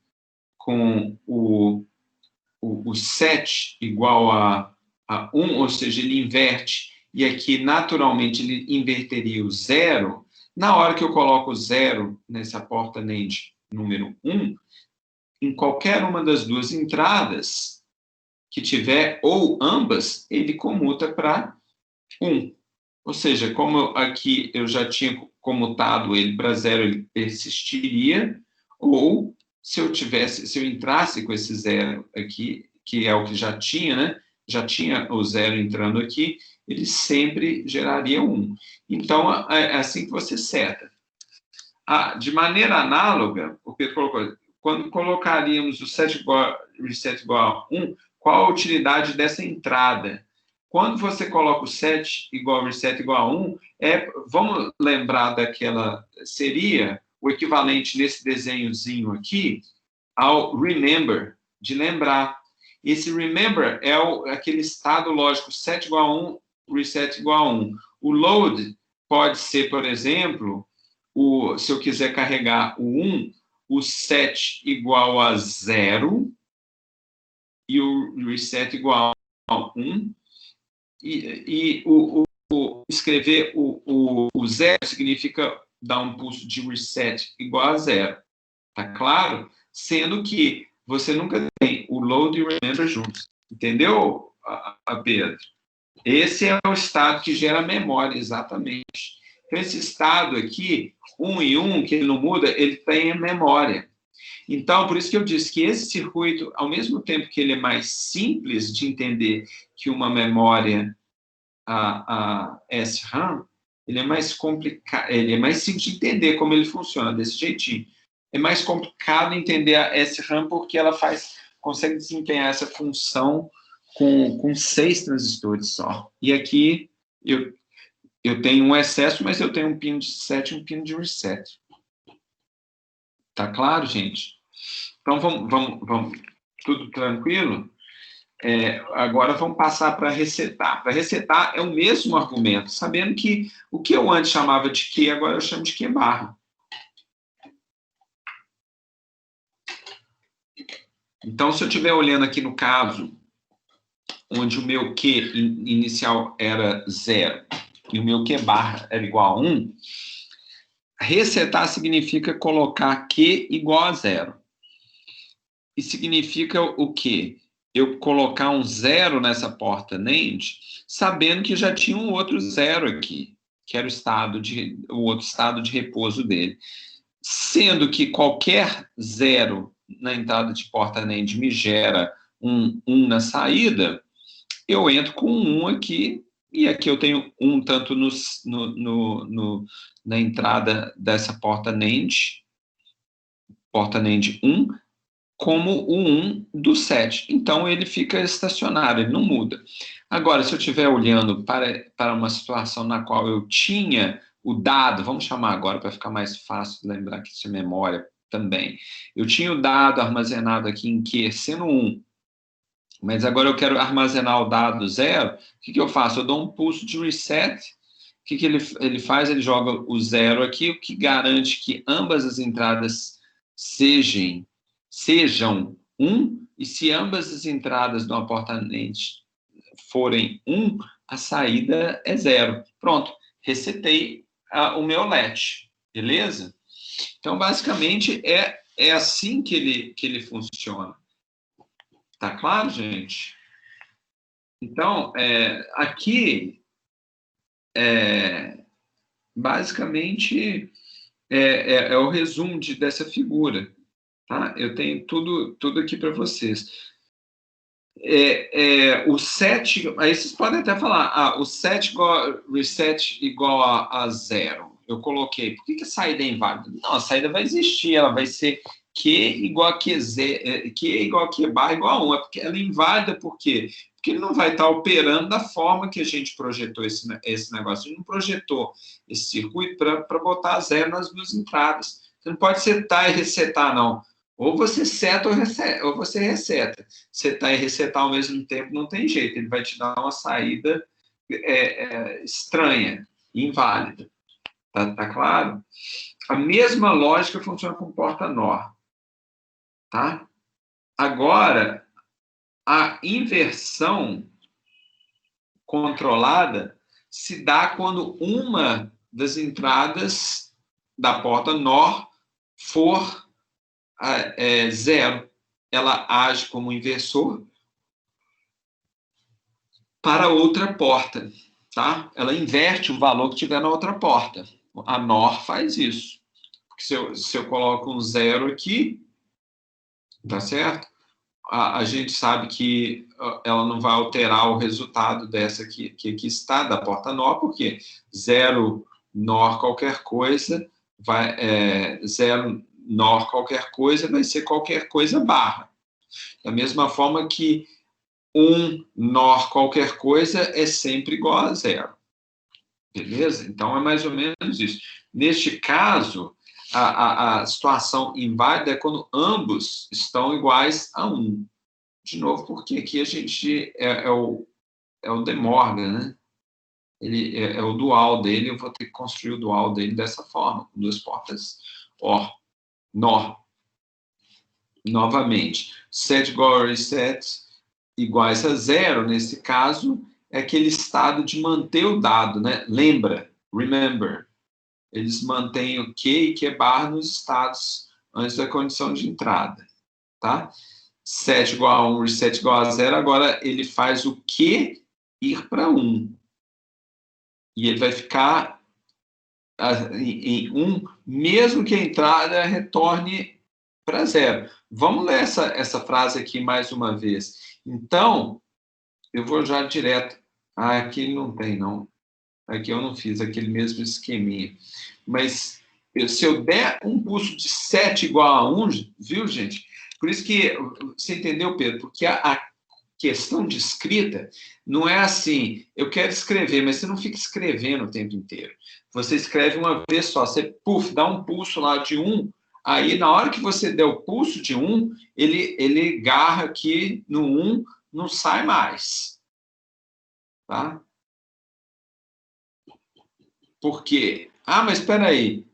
com o set igual a 1, ou seja, ele inverte, e aqui, naturalmente, ele inverteria o 0, na hora que eu coloco o 0 nessa porta NAND número 1, em qualquer uma das duas entradas que tiver, ou ambas, ele comuta para 1. Ou seja, como aqui eu já tinha comutado ele para 0, ele persistiria, ou se eu entrasse com esse 0 aqui, que é o que já tinha, né? Já tinha o 0 entrando aqui, ele sempre geraria 1. Então, é assim que você seta. De maneira análoga, o Pedro colocou, quando colocaríamos o set igual, reset igual a 1, qual a utilidade dessa entrada? Quando você coloca o set igual reset igual a 1, vamos lembrar daquela, seria o equivalente nesse desenhozinho aqui ao remember, de lembrar. Esse remember é aquele estado lógico, set igual a 1, reset igual a 1. O load pode ser, por exemplo, se eu quiser carregar o 1, o set igual a 0 e o reset igual a 1. E escrever o 0 significa dar um pulso de reset igual a 0. Tá claro? Sendo que você nunca tem o load e o remember juntos. Entendeu, Pedro? Esse é o estado que gera memória, exatamente. Então, esse estado aqui, 1 e 1, que ele não muda, ele tem a memória. Então, por isso que eu disse que esse circuito, ao mesmo tempo que ele é mais simples de entender que uma memória a SRAM, ele é mais complicado, ele é mais simples de entender como ele funciona, desse jeitinho. É mais complicado entender a SRAM porque ela consegue desempenhar essa função com 6 transistores só. E aqui eu tenho um excesso, mas eu tenho um pino de set e um pino de reset. Tá claro, gente? Então, vamos tudo tranquilo? Agora vamos passar para resetar. Para resetar é o mesmo argumento, sabendo que o que eu antes chamava de Q, agora eu chamo de Q barra. Então, se eu estiver olhando aqui no caso, onde o meu Q inicial era 0 e o meu Q barra era igual a 1, resetar significa colocar Q igual a 0. E significa o quê? Eu colocar um 0 nessa porta NAND, sabendo que já tinha um outro 0 aqui, que era o outro estado de repouso dele. Sendo que qualquer 0 na entrada de porta NAND me gera um 1 na saída, eu entro com um 1 aqui, e aqui eu tenho um tanto na entrada dessa porta NAND 1, como o 1 do 7. Então, ele fica estacionário, ele não muda. Agora, se eu estiver olhando para uma situação na qual eu tinha o dado, vamos chamar agora para ficar mais fácil lembrar que isso é memória também. Eu tinha o dado armazenado aqui em Q sendo 1, mas agora eu quero armazenar o dado 0, o que eu faço? Eu dou um pulso de reset. O que ele faz? Ele joga o 0 aqui, o que garante que ambas as entradas sejam 1, e se ambas as entradas de uma porta NAND forem 1, a saída é 0. Pronto, resetei o meu latch, beleza? Então, basicamente, é assim que ele funciona. Tá claro, gente? Então, aqui, basicamente, é o resumo dessa figura. Tá? Eu tenho tudo aqui para vocês. O set, aí vocês podem até falar, o set reset igual a 0. Eu coloquei, por que a saída é inválida? Não, a saída vai existir, ela vai ser Q igual a QZ, Q igual a Q barra igual a 1. É porque ela é inválida, por quê? Porque ele não vai estar operando da forma que a gente projetou esse negócio. A gente não projetou esse circuito para botar 0 nas duas entradas. Você não pode setar e resetar, não. Ou você seta ou você reseta. Setar e resetar ao mesmo tempo não tem jeito. Ele vai te dar uma saída estranha, inválida. Tá claro? A mesma lógica funciona com porta NOR. Tá? Agora, a inversão controlada se dá quando uma das entradas da porta NOR for 0. Ela age como inversor para outra porta, tá? Ela inverte o valor que tiver na outra porta. A NOR faz isso. Porque se eu coloco um 0 aqui, tá certo? A gente sabe que ela não vai alterar o resultado dessa que aqui está, da porta NOR, porque 0 NOR qualquer coisa 0 NOR qualquer coisa vai ser qualquer coisa barra. Da mesma forma que 1 NOR qualquer coisa é sempre igual a 0. Beleza? Então, é mais ou menos isso. Neste caso, a situação inválida é quando ambos estão iguais a 1. De novo, porque aqui a gente é o De Morgan, né? Ele é o dual dele, eu vou ter que construir o dual dele dessa forma, com 2 portas OR, NOR. Novamente, set igual a reset iguais a 0, nesse caso, é aquele estado de manter o dado, né? Lembra, remember. Eles mantêm o Q e Q barra nos estados antes da condição de entrada, tá? Set igual a 1, reset igual a 0, agora ele faz o Q ir para 1. E ele vai ficar em 1, mesmo que a entrada retorne para 0. Vamos ler essa frase aqui mais uma vez. Então, eu vou já direto. Aqui não tem, não. Aqui eu não fiz aquele mesmo esqueminha. Mas se eu der um pulso de 7 igual a 1, viu, gente? Por isso que, você entendeu, Pedro? Porque a questão de escrita não é assim, eu quero escrever, mas você não fica escrevendo o tempo inteiro. Você escreve uma vez só, você, dá um pulso lá de 1, aí na hora que você der o pulso de 1, ele garra aqui no 1, não sai mais. Tá? Por quê? Mas espera aí.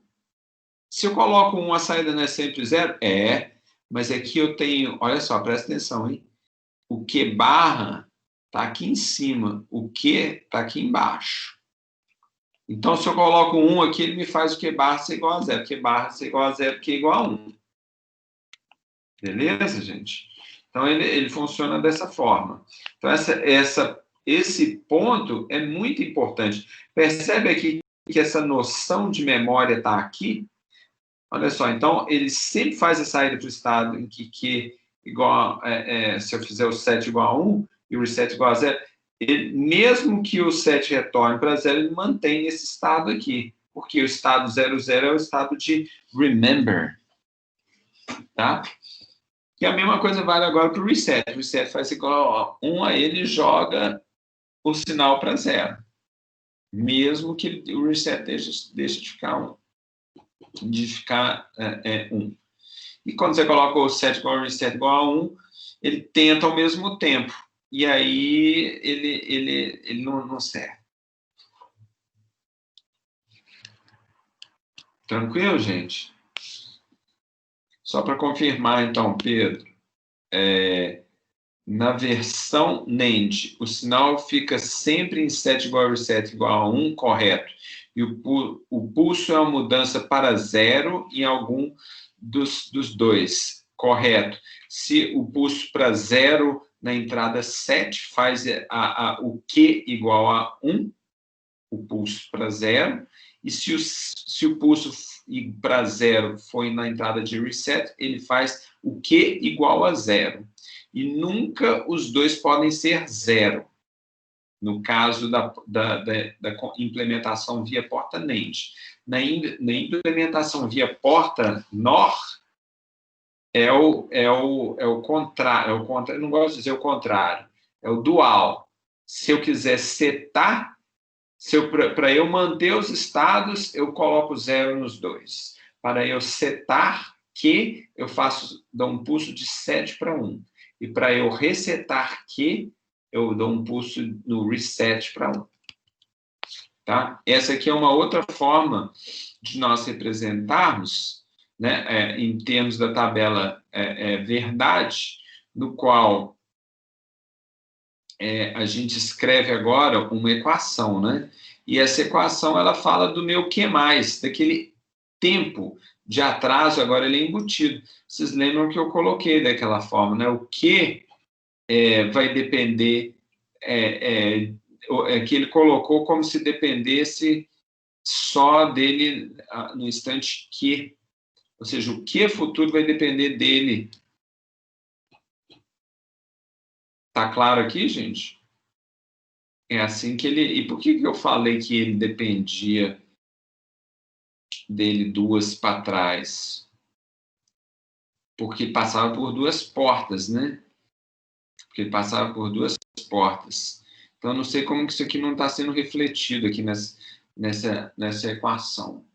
Se eu coloco 1, a saída não é sempre 0? Mas aqui eu tenho, olha só, presta atenção, hein? O Q barra está aqui em cima, o Q está aqui embaixo. Então, se eu coloco 1 aqui, ele me faz o Q barra ser igual a 0. Q barra ser igual a 0, Q igual a 1. Beleza, gente? Então, ele funciona dessa forma. Então, esse ponto é muito importante. Percebe aqui que essa noção de memória está aqui? Olha só, então, ele sempre faz a saída para o estado em que Q igual se eu fizer o set igual a 1 e o reset igual a 0, mesmo que o set retorne para 0, ele mantém esse estado aqui, porque o estado 00 é o estado de remember, tá? E a mesma coisa vale agora para o reset. O reset faz igual a 1, aí ele joga o sinal para 0, mesmo que o reset deixe de ficar 1. De ficar 1. E quando você coloca o set igual a reset igual a 1, ele tenta ao mesmo tempo. E aí ele não serve. Tranquilo, gente? Só para confirmar, então, Pedro, na versão NAND, o sinal fica sempre em set igual a reset igual a 1, correto. E o pulso é uma mudança para 0 em algum dos dois, correto. Se o pulso para 0 na entrada 7 faz o Q igual a 1, o pulso para 0, e se o pulso para 0 foi na entrada de reset, ele faz o Q igual a 0. E nunca os dois podem ser 0. No caso da implementação via porta NAND. Na implementação via porta NOR, é o contrário, eu não gosto de dizer o contrário, é o dual. Se eu quiser setar, para eu manter os estados, eu coloco 0 nos dois. Para eu setar Q, eu dou um pulso de 7 para 1. E para eu resetar Q, eu dou um pulso no reset para 1. Tá? Essa aqui é uma outra forma de nós representarmos, né, em termos da tabela verdade, no qual a gente escreve agora uma equação, né? E essa equação, ela fala do meu Q+, daquele tempo de atraso, agora ele é embutido. Vocês lembram que eu coloquei daquela forma, né? O Q vai depender, que ele colocou como se dependesse só dele no instante Q. Ou seja, o Q futuro vai depender dele. Tá claro aqui, gente? É assim que ele... E por que eu falei que ele dependia dele duas para trás, porque passava por duas portas, né? Porque ele passava por duas portas. Então, eu não sei como que isso aqui não está sendo refletido aqui nessa equação.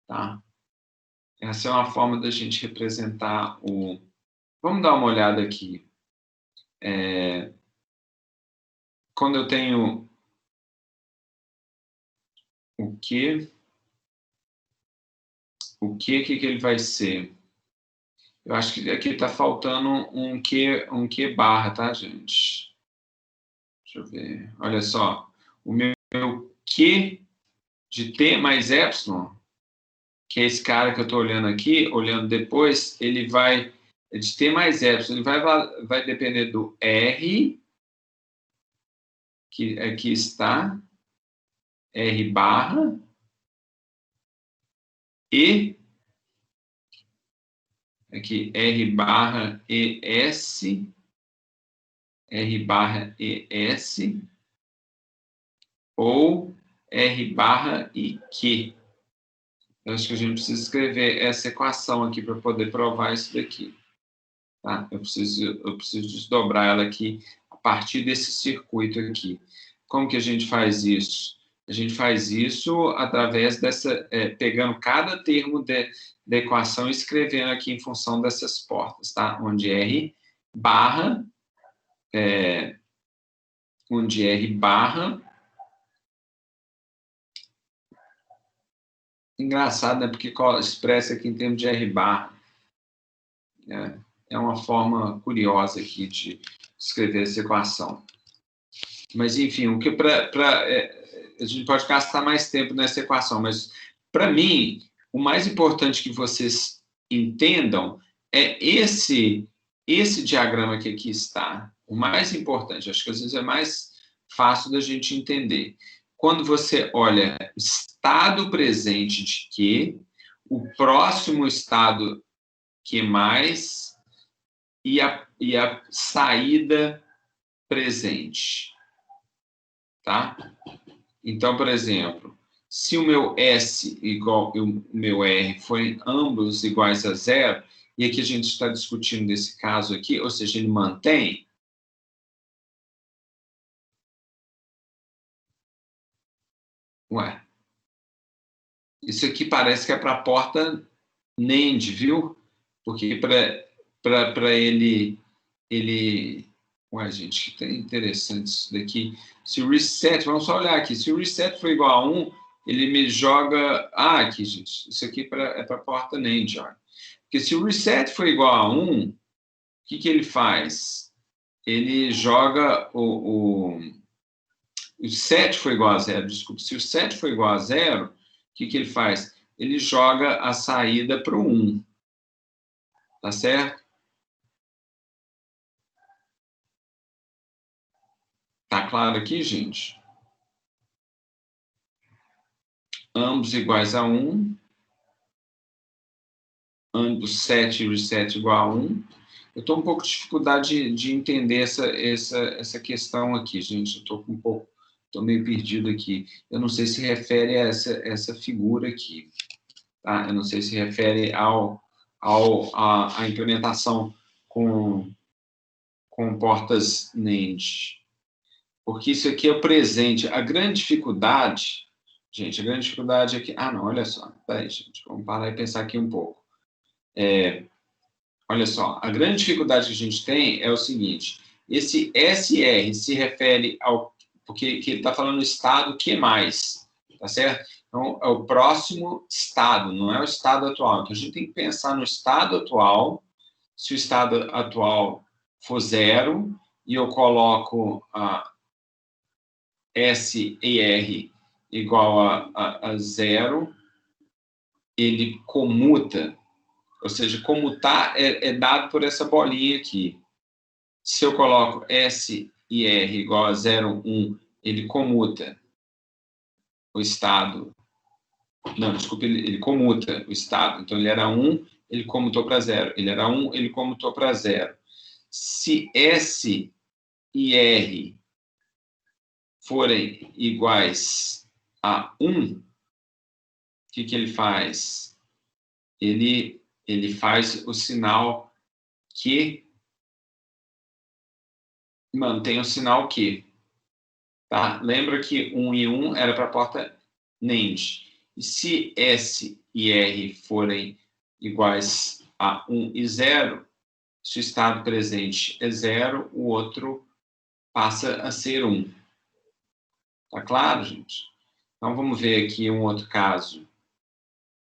Tá? Essa é uma forma da gente representar o... Vamos dar uma olhada aqui. Quando eu tenho o que que ele vai ser? Eu acho que aqui está faltando um que barra, tá, gente? Deixa eu ver. Olha só. O meu Q de T mais epsilon, que é esse cara que eu estou olhando aqui, olhando depois, ele vai, de T mais epsilon, ele vai depender do R, que aqui está, R barra, E, aqui, R barra ES, R barra ES, ou R barra e Q. Eu acho que a gente precisa escrever essa equação aqui para poder provar isso daqui. Tá? Eu preciso desdobrar ela aqui a partir desse circuito aqui. Como que a gente faz isso? A gente faz isso através dessa... pegando cada termo da equação e escrevendo aqui em função dessas portas, tá? Onde R barra... onde R barra... Engraçado, né? Porque expressa aqui em termos de R barra. É uma forma curiosa aqui de escrever essa equação. Mas, enfim, o que a gente pode gastar mais tempo nessa equação, mas, para mim, o mais importante que vocês entendam é esse diagrama que aqui está. O mais importante, acho que às vezes é mais fácil da gente entender. Quando você olha estado presente de Q, o próximo estado Q+, e a saída presente. Tá? Então, por exemplo, se o meu S igual o meu R forem ambos iguais a zero, e aqui a gente está discutindo nesse caso aqui, ou seja, ele mantém, ué, isso aqui parece que é para a porta NAND, viu? Porque para ele... Ué, gente, que interessante isso daqui. Se o reset, vamos só olhar aqui, se o reset for igual a 1, ele me joga... Ah, aqui, gente, isso aqui é para a porta NAND, olha. Porque se o reset for igual a 1, o que ele faz? Ele joga o set for igual a 0, desculpa, se o set for igual a 0, o que ele faz? Ele joga a saída para o 1, tá certo? Tá claro aqui, gente? Ambos iguais a 1, ambos 7 e reset igual a 1. Eu estou um pouco de dificuldade de entender essa questão aqui, gente. Eu estou meio perdido aqui. Eu não sei se refere a essa figura aqui. Tá? Eu não sei se refere à implementação com portas NAND. Porque isso aqui é o presente. A grande dificuldade, gente, é que... Ah, não, olha só. Peraí, gente, vamos parar e pensar aqui um pouco. Olha só, a grande dificuldade que a gente tem é o seguinte, esse SR se refere ao... Porque ele está falando estado Q+, tá certo? Então, é o próximo estado, não é o estado atual. Então, a gente tem que pensar no estado atual. Se o estado atual for 0, e eu coloco a S e R igual a 0, ele comuta. Ou seja, comutar é dado por essa bolinha aqui. Se eu coloco S e R igual a 0, 1, ele comuta o estado. Não, desculpa, ele comuta o estado. Então, ele era 1, ele comutou para 0. Ele era 1, ele comutou para 0. Se S e R forem iguais a 1, que ele faz? Ele faz o sinal que mantém o sinal que. Tá? Lembra que 1 e 1 era para a porta NAND. E se S e R forem iguais a 1 e 0, se o estado presente é 0, o outro passa a ser 1. Tá claro, gente? Então, vamos ver aqui um outro caso.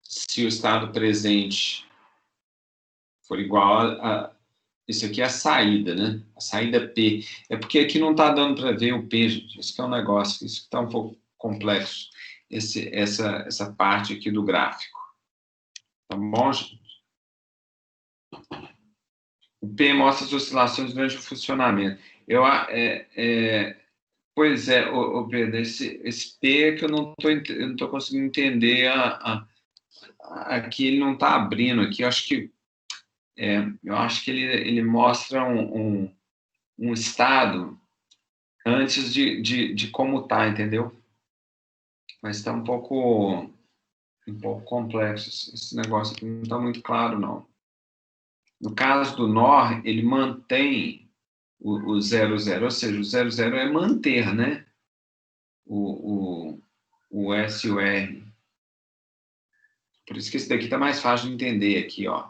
Se o estado presente for igual a... Isso aqui é a saída, né? A saída P. É porque aqui não está dando para ver o P, gente. Isso que é um negócio, isso que está um pouco complexo, essa parte aqui do gráfico. Tá bom, gente? O P mostra as oscilações durante o funcionamento. Pois é, Pedro, esse P é que eu não estou conseguindo entender. Aqui ele não está abrindo. Aqui eu acho que ele mostra um estado antes de como está, entendeu? Mas está um pouco complexo. Esse negócio aqui não está muito claro, não. No caso do NOR, ele mantém o 00, ou seja, o 00 é manter, né? O S e o R. Por isso que esse daqui está mais fácil de entender aqui, ó.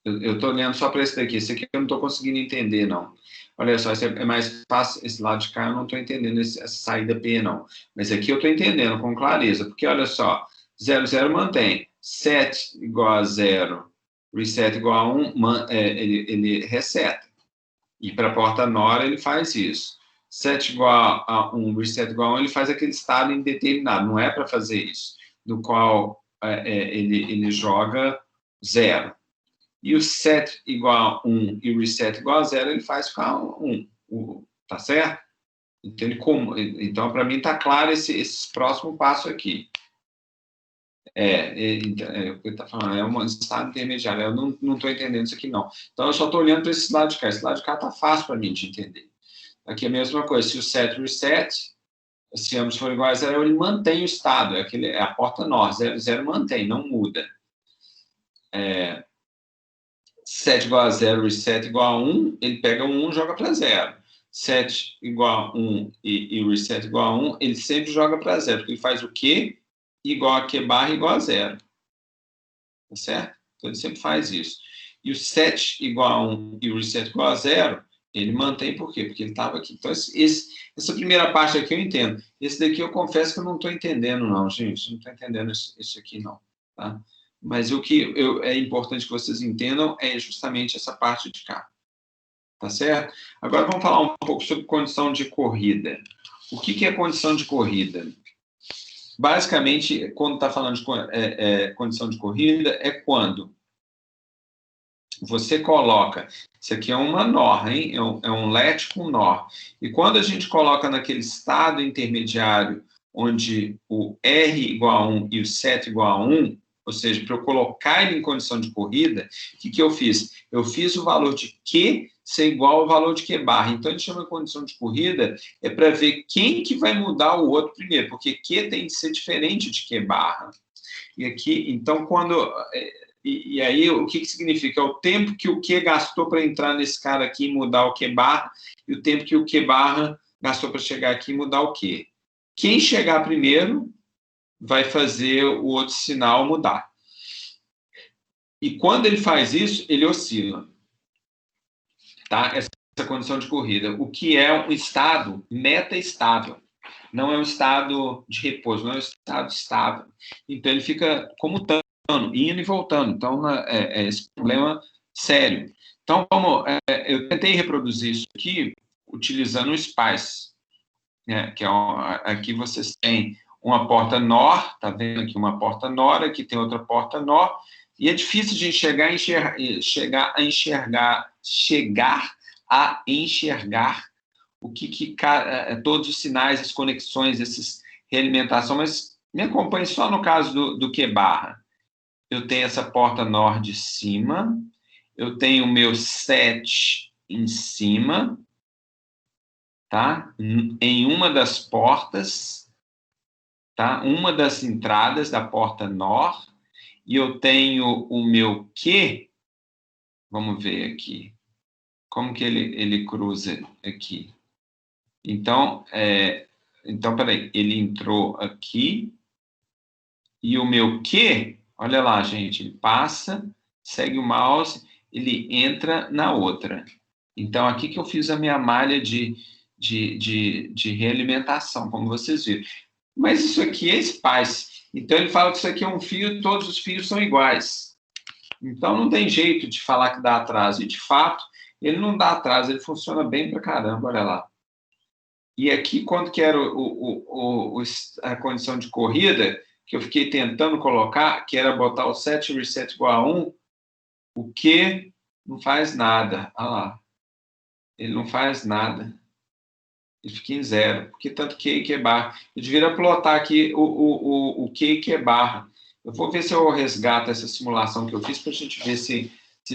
Eu estou olhando só para esse daqui. Esse aqui eu não estou conseguindo entender, não. Olha só, esse é mais fácil. Esse lado de cá eu não estou entendendo essa saída P, não. Mas aqui eu estou entendendo com clareza. Porque, olha só, 00 mantém. 7 igual a 0, reset igual a 1, ele reseta. E para a porta NOR ele faz isso. 7 igual a 1, reset igual a 1, ele faz aquele estado indeterminado. Não é para fazer isso. No qual ele joga 0. E o set igual a 1 e o reset igual a 0, ele faz ficar 1. Tá certo? Então, para mim, está claro esse próximo passo aqui. O que está falando é um estado intermediário. Eu não estou entendendo isso aqui, não. Então, eu só estou olhando para esse lado de cá. Esse lado de cá está fácil para mim de entender. Aqui é a mesma coisa. Se o set e o reset, se ambos forem iguais a 0, ele mantém o estado. É a porta NOR. 0 mantém, não muda. 7 igual a 0, reset igual a 1, ele pega 1 e joga para 0. 7 igual a 1 e reset igual a 1, ele sempre joga para 0, porque ele faz o Q igual a Q barra igual a 0. Tá certo? Então, ele sempre faz isso. E o 7 igual a 1 e o reset igual a 0, ele mantém por quê? Porque ele estava aqui. Então, essa primeira parte aqui eu entendo. Esse daqui eu confesso que eu não estou entendendo, não, gente. Não estou entendendo isso aqui, não. Tá? Mas o que é importante que vocês entendam é justamente essa parte de cá. Tá certo? Agora vamos falar um pouco sobre condição de corrida. O que é condição de corrida? Basicamente, quando está falando de condição de corrida, é quando você coloca... Isso aqui é uma NOR, hein? É um LET com NOR. E quando a gente coloca naquele estado intermediário onde o R igual a 1 e o set igual a 1, ou seja, para eu colocar ele em condição de corrida, o que eu fiz? Eu fiz o valor de Q ser igual ao valor de Q barra. Então, a gente chama de condição de corrida, é para ver quem que vai mudar o outro primeiro, porque Q tem que ser diferente de Q barra. E aqui, então, E aí, o que significa? É o tempo que o Q gastou para entrar nesse cara aqui e mudar o Q barra, e o tempo que o Q barra gastou para chegar aqui e mudar o Q. Quem chegar primeiro vai fazer o outro sinal mudar. E quando ele faz isso, ele oscila. Tá? Essa condição de corrida. O que é um estado meta-estável. Não é um estado de repouso, não é um estado estável. Então, ele fica comutando, indo e voltando. Então, esse problema sério. Então, eu tentei reproduzir isso aqui utilizando o SPICE, né, que aqui vocês têm uma porta NOR, tá vendo aqui uma porta NOR, aqui tem outra porta NOR, e é difícil de chegar a enxergar o que todos os sinais, as conexões, essas realimentação, mas me acompanhe só no caso do Q barra. Eu tenho essa porta NOR de cima, eu tenho o meu set em cima, tá? Em uma das portas, tá? Uma das entradas da porta NOR, e eu tenho o meu Q, vamos ver aqui, como que ele cruza aqui. Então, peraí, ele entrou aqui, e o meu Q, olha lá, gente, ele passa, segue o mouse, ele entra na outra. Então, aqui que eu fiz a minha malha de realimentação, como vocês viram. Mas isso aqui é SPICE. Então, ele fala que isso aqui é um fio, todos os fios são iguais. Então, não tem jeito de falar que dá atraso. E, de fato, ele não dá atraso, ele funciona bem pra caramba, olha lá. E aqui, quando que era a condição de corrida, que eu fiquei tentando colocar, que era botar o set reset igual a 1, o Q não faz nada. Olha lá. Ele não faz nada. Ele fica em 0, porque tanto Q e Q barra. Eu deveria plotar aqui o Q e Q barra. Eu vou ver se eu resgato essa simulação que eu fiz para a gente ver se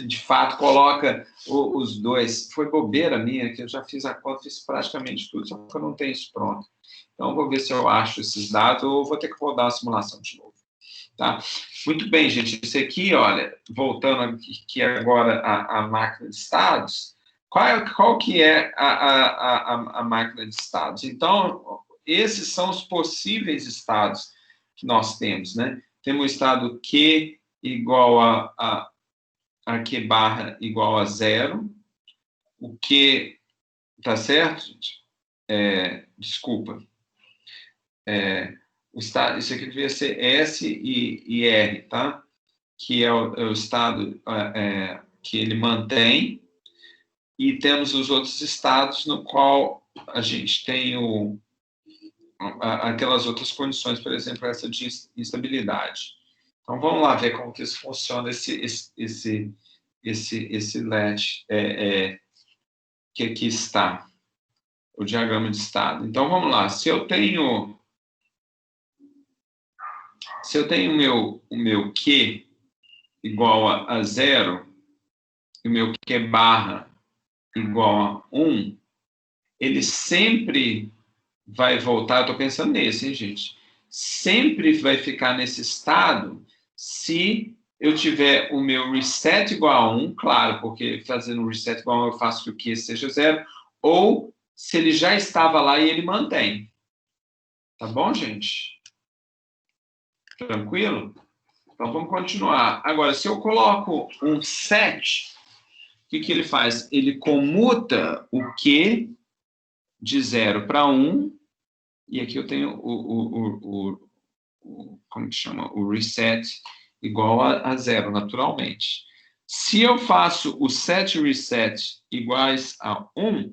de fato coloca os dois. Foi bobeira minha, que eu já fiz a conta, fiz praticamente tudo, só que eu não tenho isso pronto. Então, eu vou ver se eu acho esses dados, ou vou ter que rodar a simulação de novo. Tá? Muito bem, gente. Isso aqui, olha, voltando aqui agora à máquina de estados, qual que é a máquina de estados? Então, esses são os possíveis estados que nós temos, né? Temos o estado Q igual a Q barra igual a 0, o Q, tá certo, gente? Desculpa. Isso aqui devia ser S e R, tá? Que é o estado que ele mantém, e temos os outros estados no qual a gente tem aquelas outras condições, por exemplo, essa de instabilidade. Então, vamos lá ver como que isso funciona, esse LED que aqui está, o diagrama de estado. Então, vamos lá. Se eu tenho o meu Q igual a 0, e o meu Q barra igual a 1, ele sempre vai voltar, eu estou pensando nesse, hein, gente? Sempre vai ficar nesse estado se eu tiver o meu reset igual a 1, claro, porque fazendo um reset igual a 1 eu faço que o Q seja 0, ou se ele já estava lá e ele mantém. Tá bom, gente? Tranquilo? Então, vamos continuar. Agora, se eu coloco um set, o que ele faz? Ele comuta o Q de 0 para 1, e aqui eu tenho como que chama? O reset igual a 0, naturalmente. Se eu faço o set reset iguais a 1,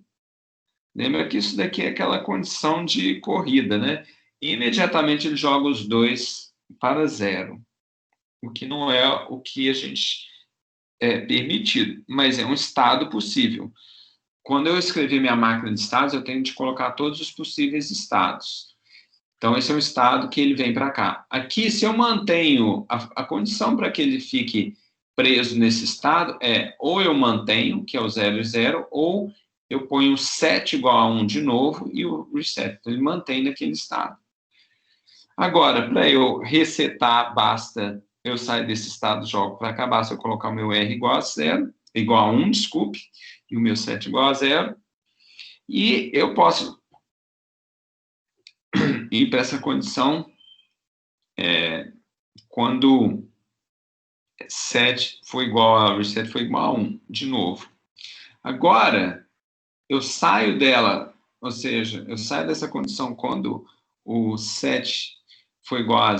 lembra que isso daqui é aquela condição de corrida, né? Imediatamente ele joga os dois para 0, o que não é o que a gente permitido, mas é um estado possível. Quando eu escrever minha máquina de estados, eu tenho de colocar todos os possíveis estados. Então, esse é o estado que ele vem para cá. Aqui, se eu mantenho a condição para que ele fique preso nesse estado, ou eu mantenho, que é o 0 e 0, ou eu ponho o set igual a 1 de novo e o reset. Então, ele mantém naquele estado. Agora, para eu resetar, basta eu sair desse estado, jogo para cá, basta eu colocar o meu R igual a 0, igual a 1, desculpe, e o meu set igual a 0, e eu posso ir para essa condição quando set foi igual a reset foi igual a 1, de novo. Agora, eu saio dela, ou seja, eu saio dessa condição quando o set foi igual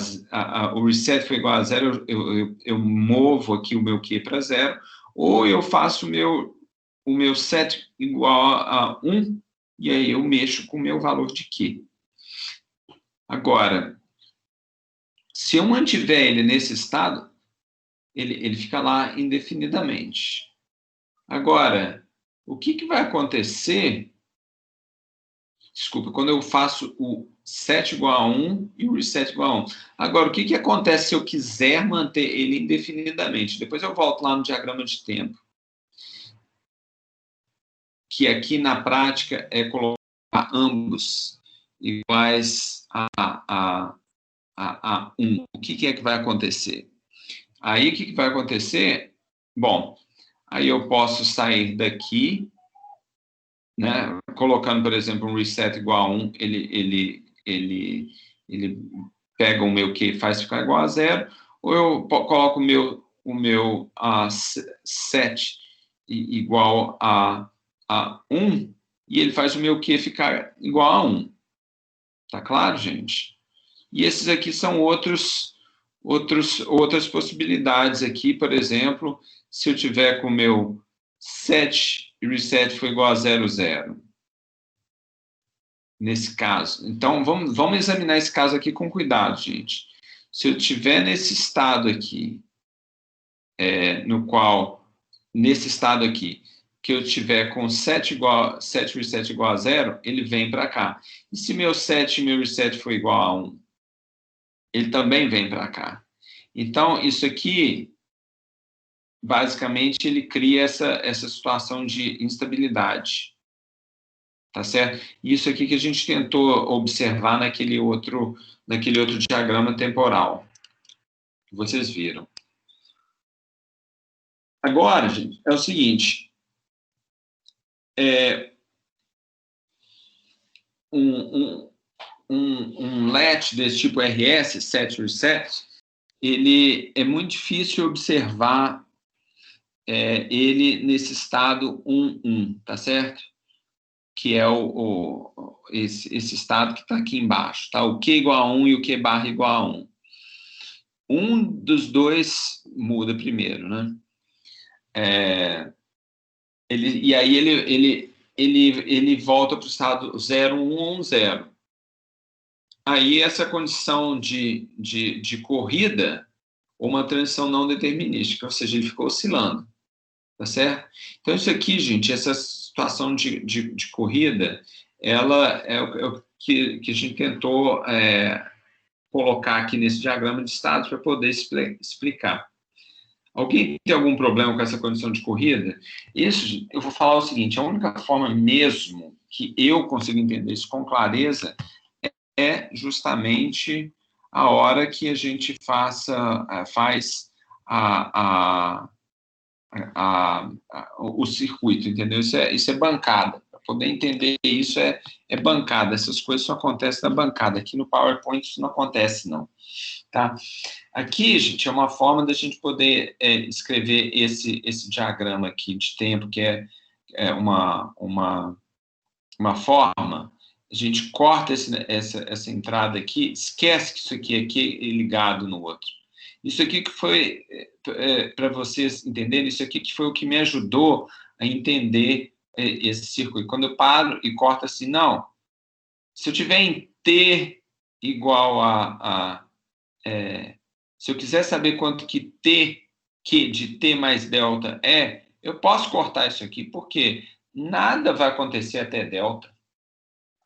o reset foi igual a 0, eu movo aqui o meu Q para 0, ou eu faço o meu set igual a 1, e aí eu mexo com o meu valor de Q. Agora, se eu mantiver ele nesse estado, ele fica lá indefinidamente. Agora, o que vai acontecer, desculpa, quando eu faço o set igual a 1 e o reset igual a 1. Agora, o que acontece se eu quiser manter ele indefinidamente? Depois eu volto lá no diagrama de tempo. Que aqui, na prática, é colocar ambos iguais a a 1, o que é que vai acontecer? Aí, o que vai acontecer? Bom, aí eu posso sair daqui, né, colocando, por exemplo, um reset igual a 1, ele pega o meu Q e faz ficar igual a 0, ou eu coloco o meu set igual a 1, e ele faz o meu Q ficar igual a 1. Tá claro, gente? E esses aqui são outras possibilidades aqui, por exemplo, se eu tiver com o meu set e reset for igual a 0, 0. Nesse caso. Então, vamos examinar esse caso aqui com cuidado, gente. Se eu tiver nesse estado aqui, no qual, nesse estado aqui, que eu tiver com set reset igual a 0, ele vem para cá. E se meu set e meu reset for igual a 1, ele também vem para cá. Então, isso aqui, basicamente, ele cria essa situação de instabilidade. Tá certo? Isso aqui que a gente tentou observar naquele outro diagrama temporal que vocês viram. Agora, gente, é o seguinte, um let desse tipo RS, set reset, ele é muito difícil observar ele nesse estado 1, tá certo? Que é esse estado que está aqui embaixo, tá? O Q igual a 1 e o Q barra igual a 1. Um dos dois muda primeiro, né? E aí ele volta para o estado 0, 1 ou 1, 0. Aí essa condição de corrida, ou uma transição não determinística, ou seja, ele ficou oscilando, tá certo? Então isso aqui, gente, essa situação de corrida, ela é o que a gente tentou colocar aqui nesse diagrama de estados para poder explicar. Alguém tem algum problema com essa condição de corrida? Isso, eu vou falar o seguinte, a única forma mesmo que eu consigo entender isso com clareza é justamente a hora que a gente faz o circuito, entendeu? Isso é bancada. Para poder entender isso é bancada. Essas coisas só acontecem na bancada. Aqui no PowerPoint isso não acontece, não. Tá? Aqui, gente, é uma forma da gente poder escrever esse diagrama aqui de tempo, que é uma forma. A gente corta essa entrada aqui, esquece que isso aqui é ligado no outro. Isso aqui que foi, para vocês entenderem, isso aqui que foi o que me ajudou a entender esse circuito. Quando eu paro e corto assim, não, se eu tiver em T igual se eu quiser saber quanto que de T mais delta eu posso cortar isso aqui, porque nada vai acontecer até delta,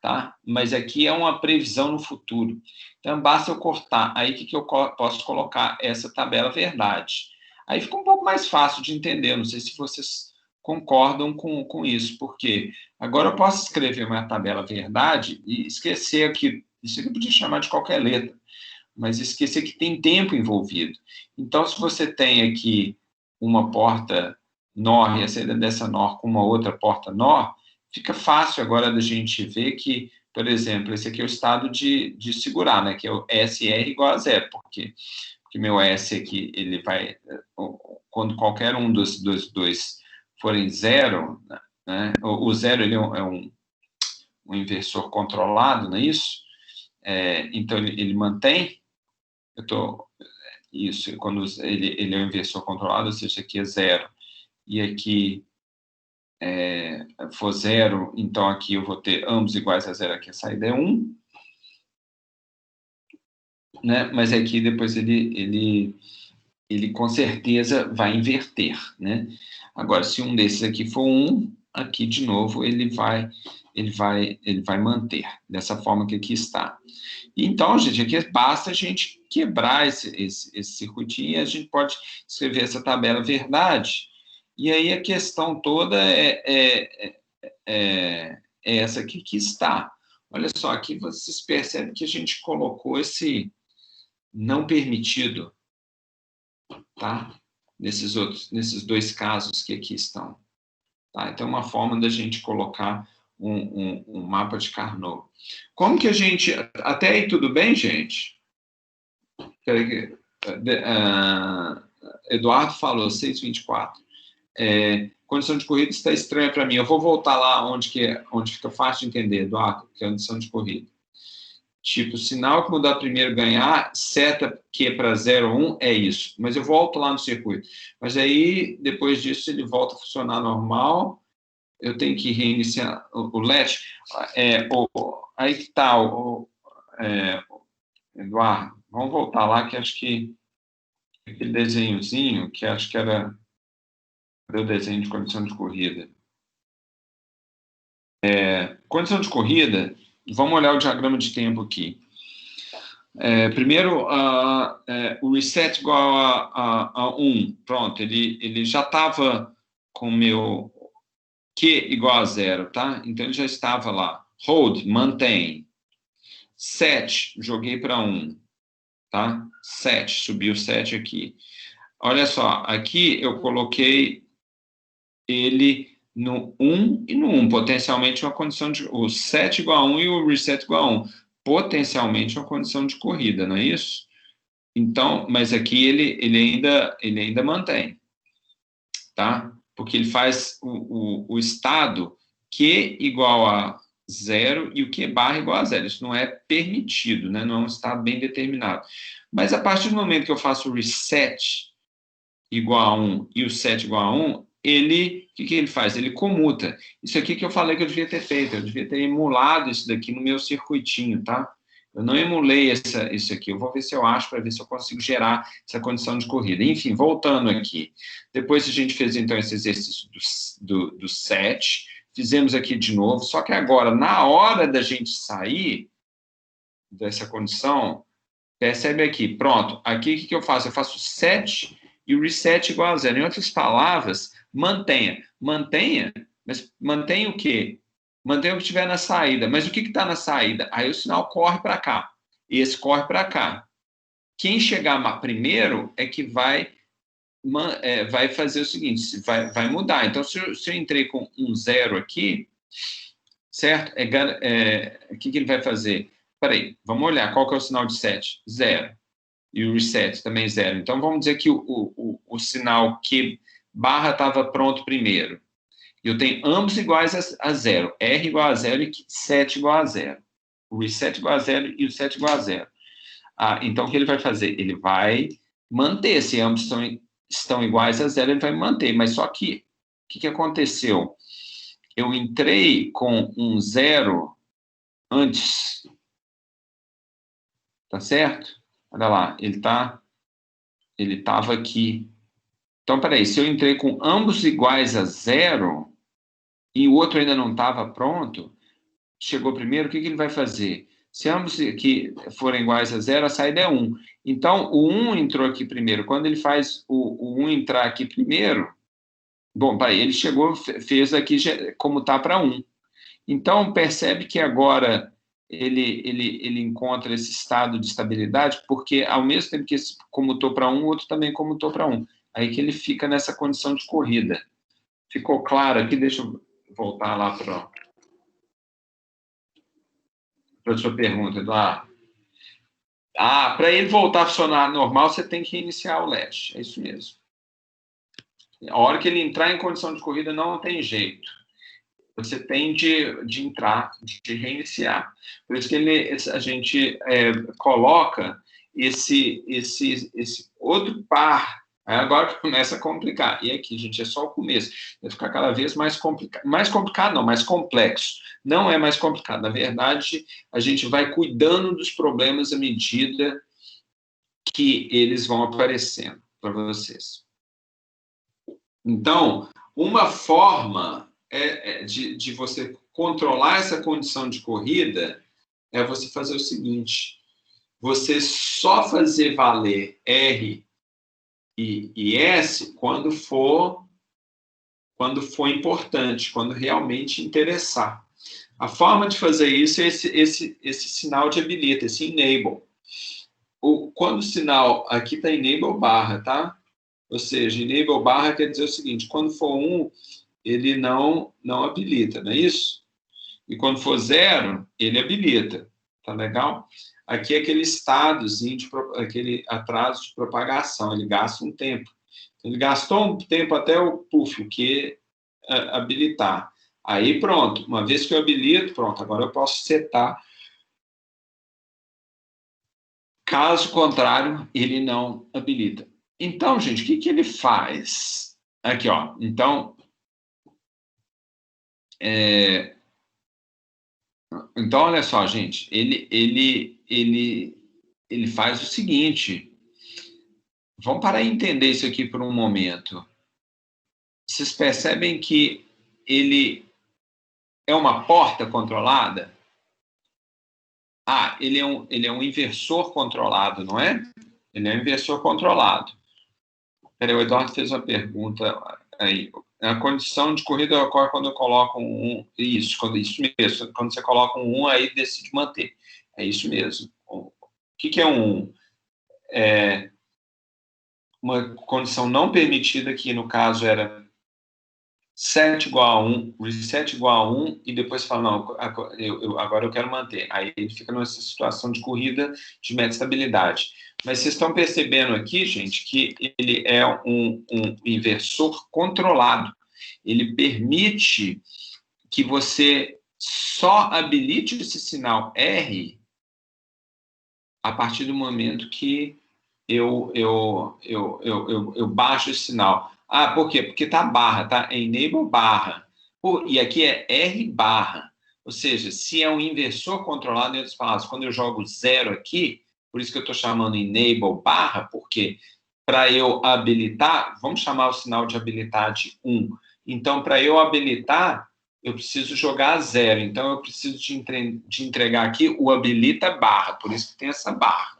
tá? Mas aqui é uma previsão no futuro. Então, basta eu cortar. Aí, o que eu posso colocar? Essa tabela verdade. Aí fica um pouco mais fácil de entender. Eu não sei se vocês concordam com isso, porque agora eu posso escrever uma tabela verdade e esquecer que isso aqui eu podia chamar de qualquer letra, mas esquecer que tem tempo envolvido. Então, se você tem aqui uma porta NOR e a saída dessa NOR com uma outra porta NOR, fica fácil agora da gente ver que, por exemplo, esse aqui é o estado de segurar, né, que é o SR igual a 0, porque meu S aqui, ele vai, quando qualquer um dos dois forem 0, né, o 0 ele é um inversor controlado, não é isso? Então, ele mantém, isso, quando ele é um inversor controlado, ou seja, aqui é 0, e aqui for 0, então aqui eu vou ter ambos iguais a 0, aqui a saída é 1, né? Mas aqui depois ele com certeza vai inverter, né? Agora, se um desses aqui for 1, aqui de novo ele vai manter, dessa forma que aqui está. Então, gente, aqui basta a gente quebrar esse circuitinho e a gente pode escrever essa tabela verdade. E aí a questão toda é essa aqui que está. Olha só, aqui vocês percebem que a gente colocou esse não permitido, tá? Nesses dois casos que aqui estão. Tá? Então, é uma forma da gente colocar um mapa de Carnot. Como que a gente... Até aí tudo bem, gente? Eduardo falou, 6,24. Condição de corrida está estranha para mim. Eu vou voltar lá onde fica fácil de entender, Eduardo, que é a condição de corrida. Tipo, sinal que mudar primeiro ganhar, seta Q para 0, 1, é isso. Mas eu volto lá no circuito. Mas aí, depois disso, ele volta a funcionar normal. Eu tenho que reiniciar o latch. Aí que está, Eduardo. Vamos voltar lá, que acho que aquele desenhozinho, que acho que era o desenho de condição de corrida. Condição de corrida, vamos olhar o diagrama de tempo aqui. Primeiro, o reset igual a 1. Pronto, ele já estava com o meu Q igual a 0, tá? Então, ele já estava lá. Hold, mantém. Set, joguei para 1, tá? Set, subiu 7 aqui. Olha só, aqui eu coloquei ele no 1 e no 1, potencialmente uma condição de... O set igual a 1 e o reset igual a 1. Potencialmente uma condição de corrida, não é isso? Então, mas aqui ele ainda mantém, tá? Porque ele faz o estado Q igual a 0 e o Q barra igual a 0. Isso não é permitido, né? Não é um estado bem determinado. Mas a partir do momento que eu faço o reset igual a 1 e o set igual a 1, o que ele faz? Ele comuta. Isso aqui que eu falei que eu devia ter feito, eu devia ter emulado isso daqui no meu circuitinho, tá? Eu não emulei isso aqui, eu vou ver se eu acho, para ver se eu consigo gerar essa condição de corrida. Enfim, voltando aqui. Depois a gente fez, então, esse exercício do set, fizemos aqui de novo, só que agora, na hora da gente sair dessa condição, percebe aqui, pronto, aqui o que eu faço? Eu faço set e o reset igual a 0. Em outras palavras, mantenha. Mantenha, mas mantenha o quê? Mantenha o que estiver na saída. Mas o que está na saída? Aí o sinal corre para cá. Esse corre para cá. Quem chegar primeiro é que vai fazer o seguinte, vai mudar. Então, se eu entrei com um 0 aqui, certo? O que ele vai fazer? Peraí, vamos olhar. Qual que é o sinal de set? 0. E o reset também 0. Então, vamos dizer que o sinal Q barra estava pronto primeiro. E eu tenho ambos iguais a 0. R igual a 0 e set igual a 0. O reset igual a 0 e o set igual a 0. Então, o que ele vai fazer? Ele vai manter. Se ambos estão iguais a 0, ele vai manter. Mas só que, o que aconteceu? Eu entrei com um 0 antes. Tá certo? Olha lá, ele estava aqui. Então, peraí, se eu entrei com ambos iguais a 0 e o outro ainda não estava pronto, chegou primeiro, o que ele vai fazer? Se ambos aqui forem iguais a 0, a saída é 1. Então, o 1 entrou aqui primeiro. Quando ele faz o 1 entrar aqui primeiro, bom, peraí, ele chegou, fez aqui como está para 1. Então, percebe que agora ele encontra esse estado de estabilidade, porque ao mesmo tempo que esse comutou para 1, o outro também comutou para 1. Aí que ele fica nessa condição de corrida. Ficou claro aqui? Deixa eu voltar lá para a sua pergunta, Eduardo. Para ele voltar a funcionar normal, você tem que iniciar o latch. É isso mesmo. A hora que ele entrar em condição de corrida, não tem jeito. Você tem de entrar, de reiniciar. Por isso que a gente coloca esse outro par. Aí agora começa a complicar. E aqui, gente, é só o começo. Vai ficar cada vez mais complicado. Mais complicado não, mais complexo. Não é mais complicado. Na verdade, a gente vai cuidando dos problemas à medida que eles vão aparecendo para vocês. Então, uma forma de você controlar essa condição de corrida é você fazer o seguinte: você só fazer valer R e S quando for importante, quando realmente interessar. A forma de fazer isso é esse sinal de habilita, esse enable. quando o sinal... Aqui está enable barra, tá? Ou seja, enable barra quer dizer o seguinte, quando for 1, ele não habilita, não é isso? E quando for 0, ele habilita. Tá legal? Aqui é aquele estadozinho, aquele atraso de propagação, ele gasta um tempo. Ele gastou um tempo até o puff, o que habilitar. Aí pronto, uma vez que eu habilito, pronto, agora eu posso setar. Caso contrário, ele não habilita. Então, gente, o que ele faz? Aqui, ó. Então, então olha só, gente. Ele faz o seguinte. Vamos parar e entender isso aqui por um momento. Vocês percebem que ele é uma porta controlada? Ah, ele é um inversor controlado, não é? Ele é um inversor controlado. Peraí, o Eduardo fez uma pergunta aí. A condição de corrida ocorre quando eu coloco um 1. Isso mesmo. Quando você coloca um 1, aí decide manter. É isso mesmo. O que é um 1? É uma condição não permitida, que no caso era set igual a 1, reset igual a 1, e depois fala, não, agora eu quero manter. Aí ele fica nessa situação de corrida de meta-estabilidade. Mas vocês estão percebendo aqui, gente, que ele é um inversor controlado. Ele permite que você só habilite esse sinal R a partir do momento que eu baixo esse sinal. Ah, por quê? Porque tá barra, tá? É enable barra. E aqui é R barra. Ou seja, se é um inversor controlado, em outras palavras, quando eu jogo 0 aqui, por isso que eu estou chamando enable barra, porque para eu habilitar, vamos chamar o sinal de habilitar de 1. Então, para eu habilitar, eu preciso jogar 0. Então, eu preciso de entregar aqui o habilita barra, por isso que tem essa barra.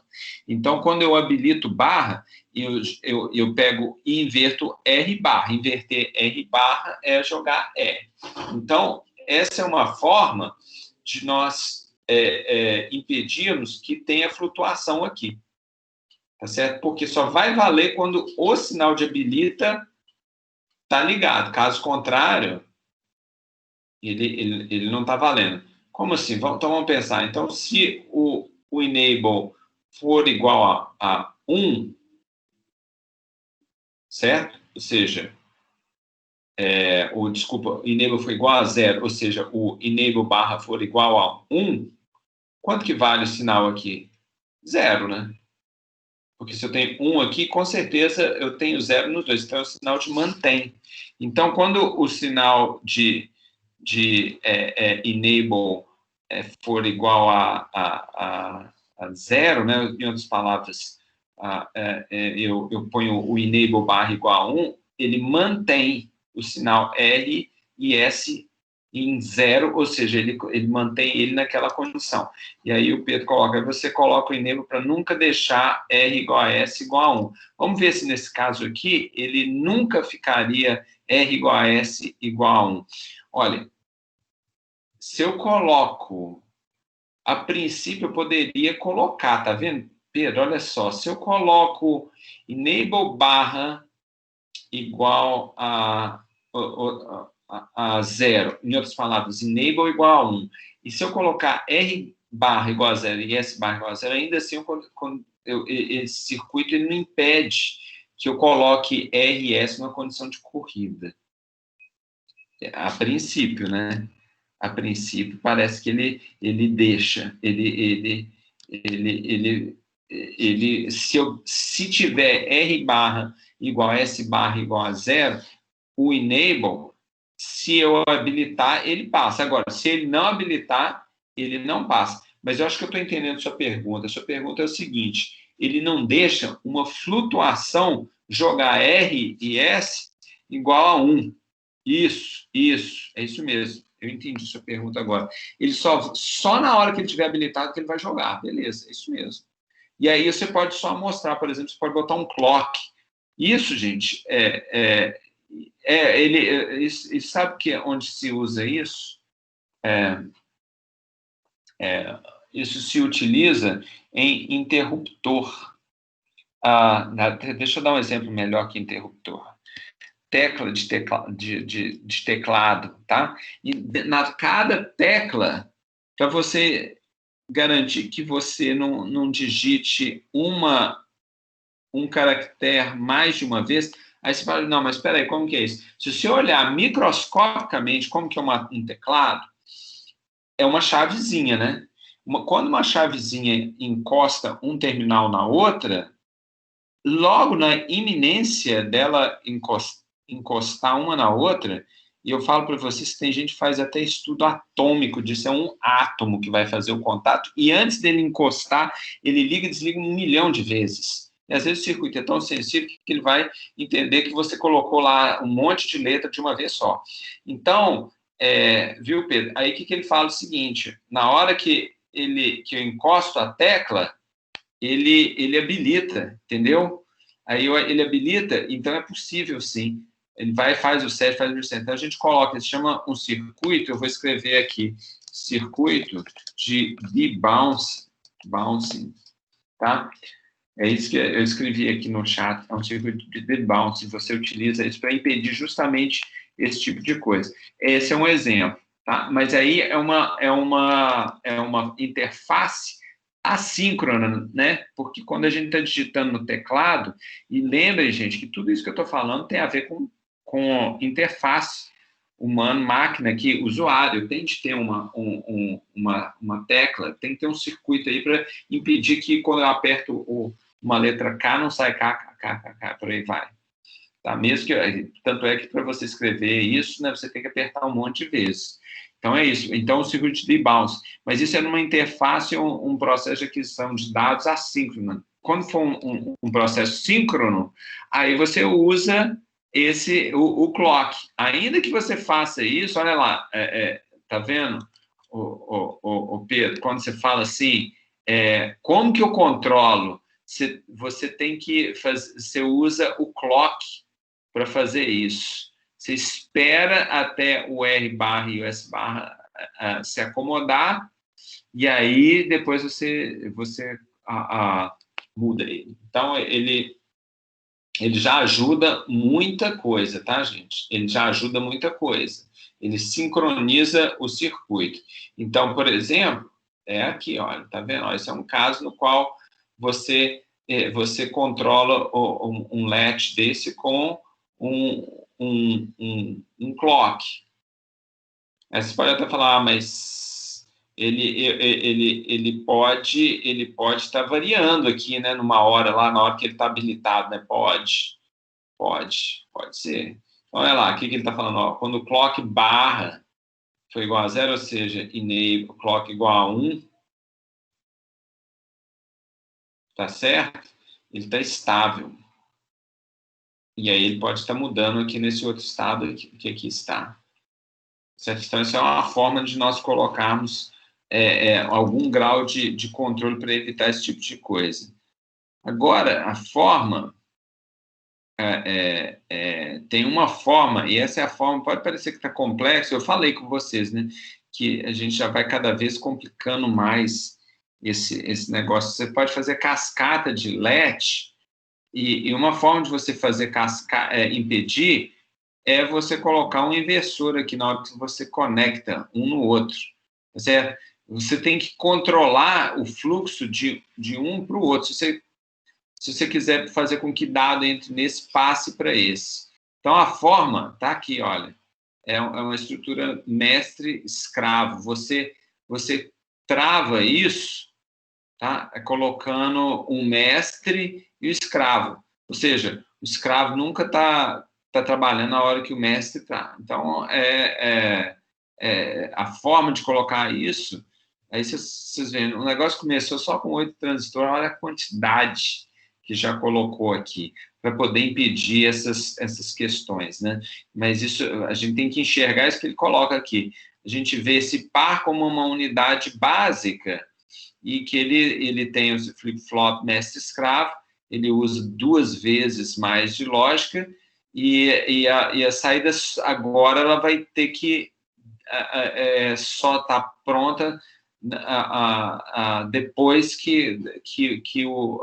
Então, quando eu habilito barra, eu pego e inverto R barra. Inverter R barra é jogar R. Então, essa é uma forma de nós impedirmos que tenha flutuação aqui. Tá certo? Porque só vai valer quando o sinal de habilita está ligado. Caso contrário, ele não está valendo. Como assim? Então vamos pensar. Então, se o enable for igual a 1, certo? Ou seja, o enable for igual a 0, ou seja, o enable barra for igual a 1, quanto que vale o sinal aqui? 0, né? Porque se eu tenho 1 aqui, com certeza eu tenho 0 nos dois. Então, é o sinal de mantém. Então, quando o sinal de enable for igual a 0, né? Em outras palavras, eu ponho o enable barra igual a 1, ele mantém o sinal R e S em 0, ou seja, ele mantém ele naquela condição. E aí o Pedro coloca, você coloca o enable para nunca deixar R igual a S igual a 1. Vamos ver se nesse caso aqui, ele nunca ficaria R igual a S igual a 1. Olha, se eu coloco, a princípio eu poderia colocar, tá vendo, Pedro? Olha só, se eu coloco enable barra igual a 0, em outras palavras, enable igual a 1, e se eu colocar R barra igual a 0 e S barra igual a 0, ainda assim, esse circuito ele não impede que eu coloque R e S numa condição de corrida. A princípio, né? A princípio, parece que ele deixa, se tiver R barra igual a S barra igual a 0, o enable, se eu habilitar, ele passa. Agora, se ele não habilitar, ele não passa. Mas eu acho que eu estou entendendo sua pergunta. Sua pergunta é o seguinte, ele não deixa uma flutuação jogar R e S igual a 1. Isso, é isso mesmo. Eu entendi sua pergunta agora. Ele só na hora que ele estiver habilitado que ele vai jogar. Beleza, é isso mesmo. E aí você pode só mostrar, por exemplo, você pode botar um clock. Isso, gente, sabe onde se usa isso? isso se utiliza em interruptor. Deixa eu dar um exemplo melhor que interruptor. Tecla de teclado, tá? E cada tecla, para você garantir que você não digite um caractere mais de uma vez, aí você fala, não, mas espera aí, como que é isso? Se você olhar microscopicamente como que é um teclado, é uma chavezinha, né? Quando uma chavezinha encosta um terminal na outra, logo na iminência dela encostar uma na outra, e eu falo para vocês que tem gente que faz até estudo atômico disso, é um átomo que vai fazer o contato, e antes dele encostar, ele liga e desliga 1 milhão de vezes. E às vezes o circuito é tão sensível que ele vai entender que você colocou lá um monte de letra de uma vez só. Então, viu, Pedro? Aí o que ele fala? O seguinte, na hora que eu encosto a tecla, ele habilita, entendeu? Aí ele habilita, então é possível, sim. Ele vai e faz o set, faz o reset. Então a gente coloca, se chama um circuito, eu vou escrever aqui, circuito de debouncing, tá? É isso que eu escrevi aqui no chat, é um circuito de debouncing, você utiliza isso para impedir justamente esse tipo de coisa. Esse é um exemplo, tá? Mas aí é uma interface assíncrona, né? Porque quando a gente está digitando no teclado, e lembrem, gente, que tudo isso que eu estou falando tem a ver com interface humano-máquina, que o usuário tem de ter uma tecla, tem que ter um circuito aí para impedir que quando eu aperto uma letra K, não sai K, por aí vai. Tá? Mesmo que, tanto é que para você escrever isso, né, você tem que apertar um monte de vezes. Então, é isso. Então, o circuito de bounce. Mas isso é numa interface, um processo de aquisição de dados assíncrono. Quando for um processo síncrono, aí você usa o clock. Ainda que você faça isso, olha lá, tá vendo, o Pedro, quando você fala assim, como que eu controlo? Você tem que fazer, você usa o clock para fazer isso. Você espera até o R barra e o S barra se acomodar, e aí depois você muda ele. Então, ele já ajuda muita coisa, tá, gente? Ele já ajuda muita coisa. Ele sincroniza o circuito. Então, por exemplo, aqui, olha, tá vendo? Esse é um caso no qual você controla um latch desse com um clock. Aí você pode até falar, mas ele pode estar variando aqui, né? Numa hora lá, na hora que ele está habilitado, né? Pode ser. Então, olha lá, o que ele está falando? Ó, quando o clock barra foi igual a 0, ou seja, enable clock igual a 1, tá certo? Ele está estável. E aí ele pode estar mudando aqui nesse outro estado que aqui está. Certo? Então, isso é uma forma de nós colocarmos algum grau de controle para evitar esse tipo de coisa. Agora, a forma, tem uma forma, e essa é a forma, pode parecer que está complexo, eu falei com vocês, né, que a gente já vai cada vez complicando mais esse negócio. Você pode fazer cascata de latch, e uma forma de você fazer impedir é você colocar um inversor aqui na hora que você conecta um no outro. Certo? Você tem que controlar o fluxo de um para o outro. Se você quiser fazer com que dado entre nesse, passe para esse. Então, a forma está aqui, olha. É uma estrutura mestre-escravo. Você trava isso, tá? Colocando um mestre e o escravo. Ou seja, o escravo nunca está trabalhando na hora que o mestre está. Então, a forma de colocar isso, aí vocês veem, o negócio começou só com 8 transistores, olha a quantidade que já colocou aqui, para poder impedir essas questões, né? Mas isso, a gente tem que enxergar isso que ele coloca aqui. A gente vê esse par como uma unidade básica, e que ele tem o flip-flop mestre-escravo, ele usa 2 vezes mais de lógica, e a saída agora ela vai ter que só estar pronta depois que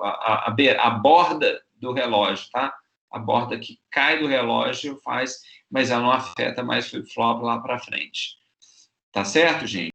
a borda do relógio, tá? A borda que cai do relógio faz, mas ela não afeta mais flip-flop lá para frente. Tá certo, gente?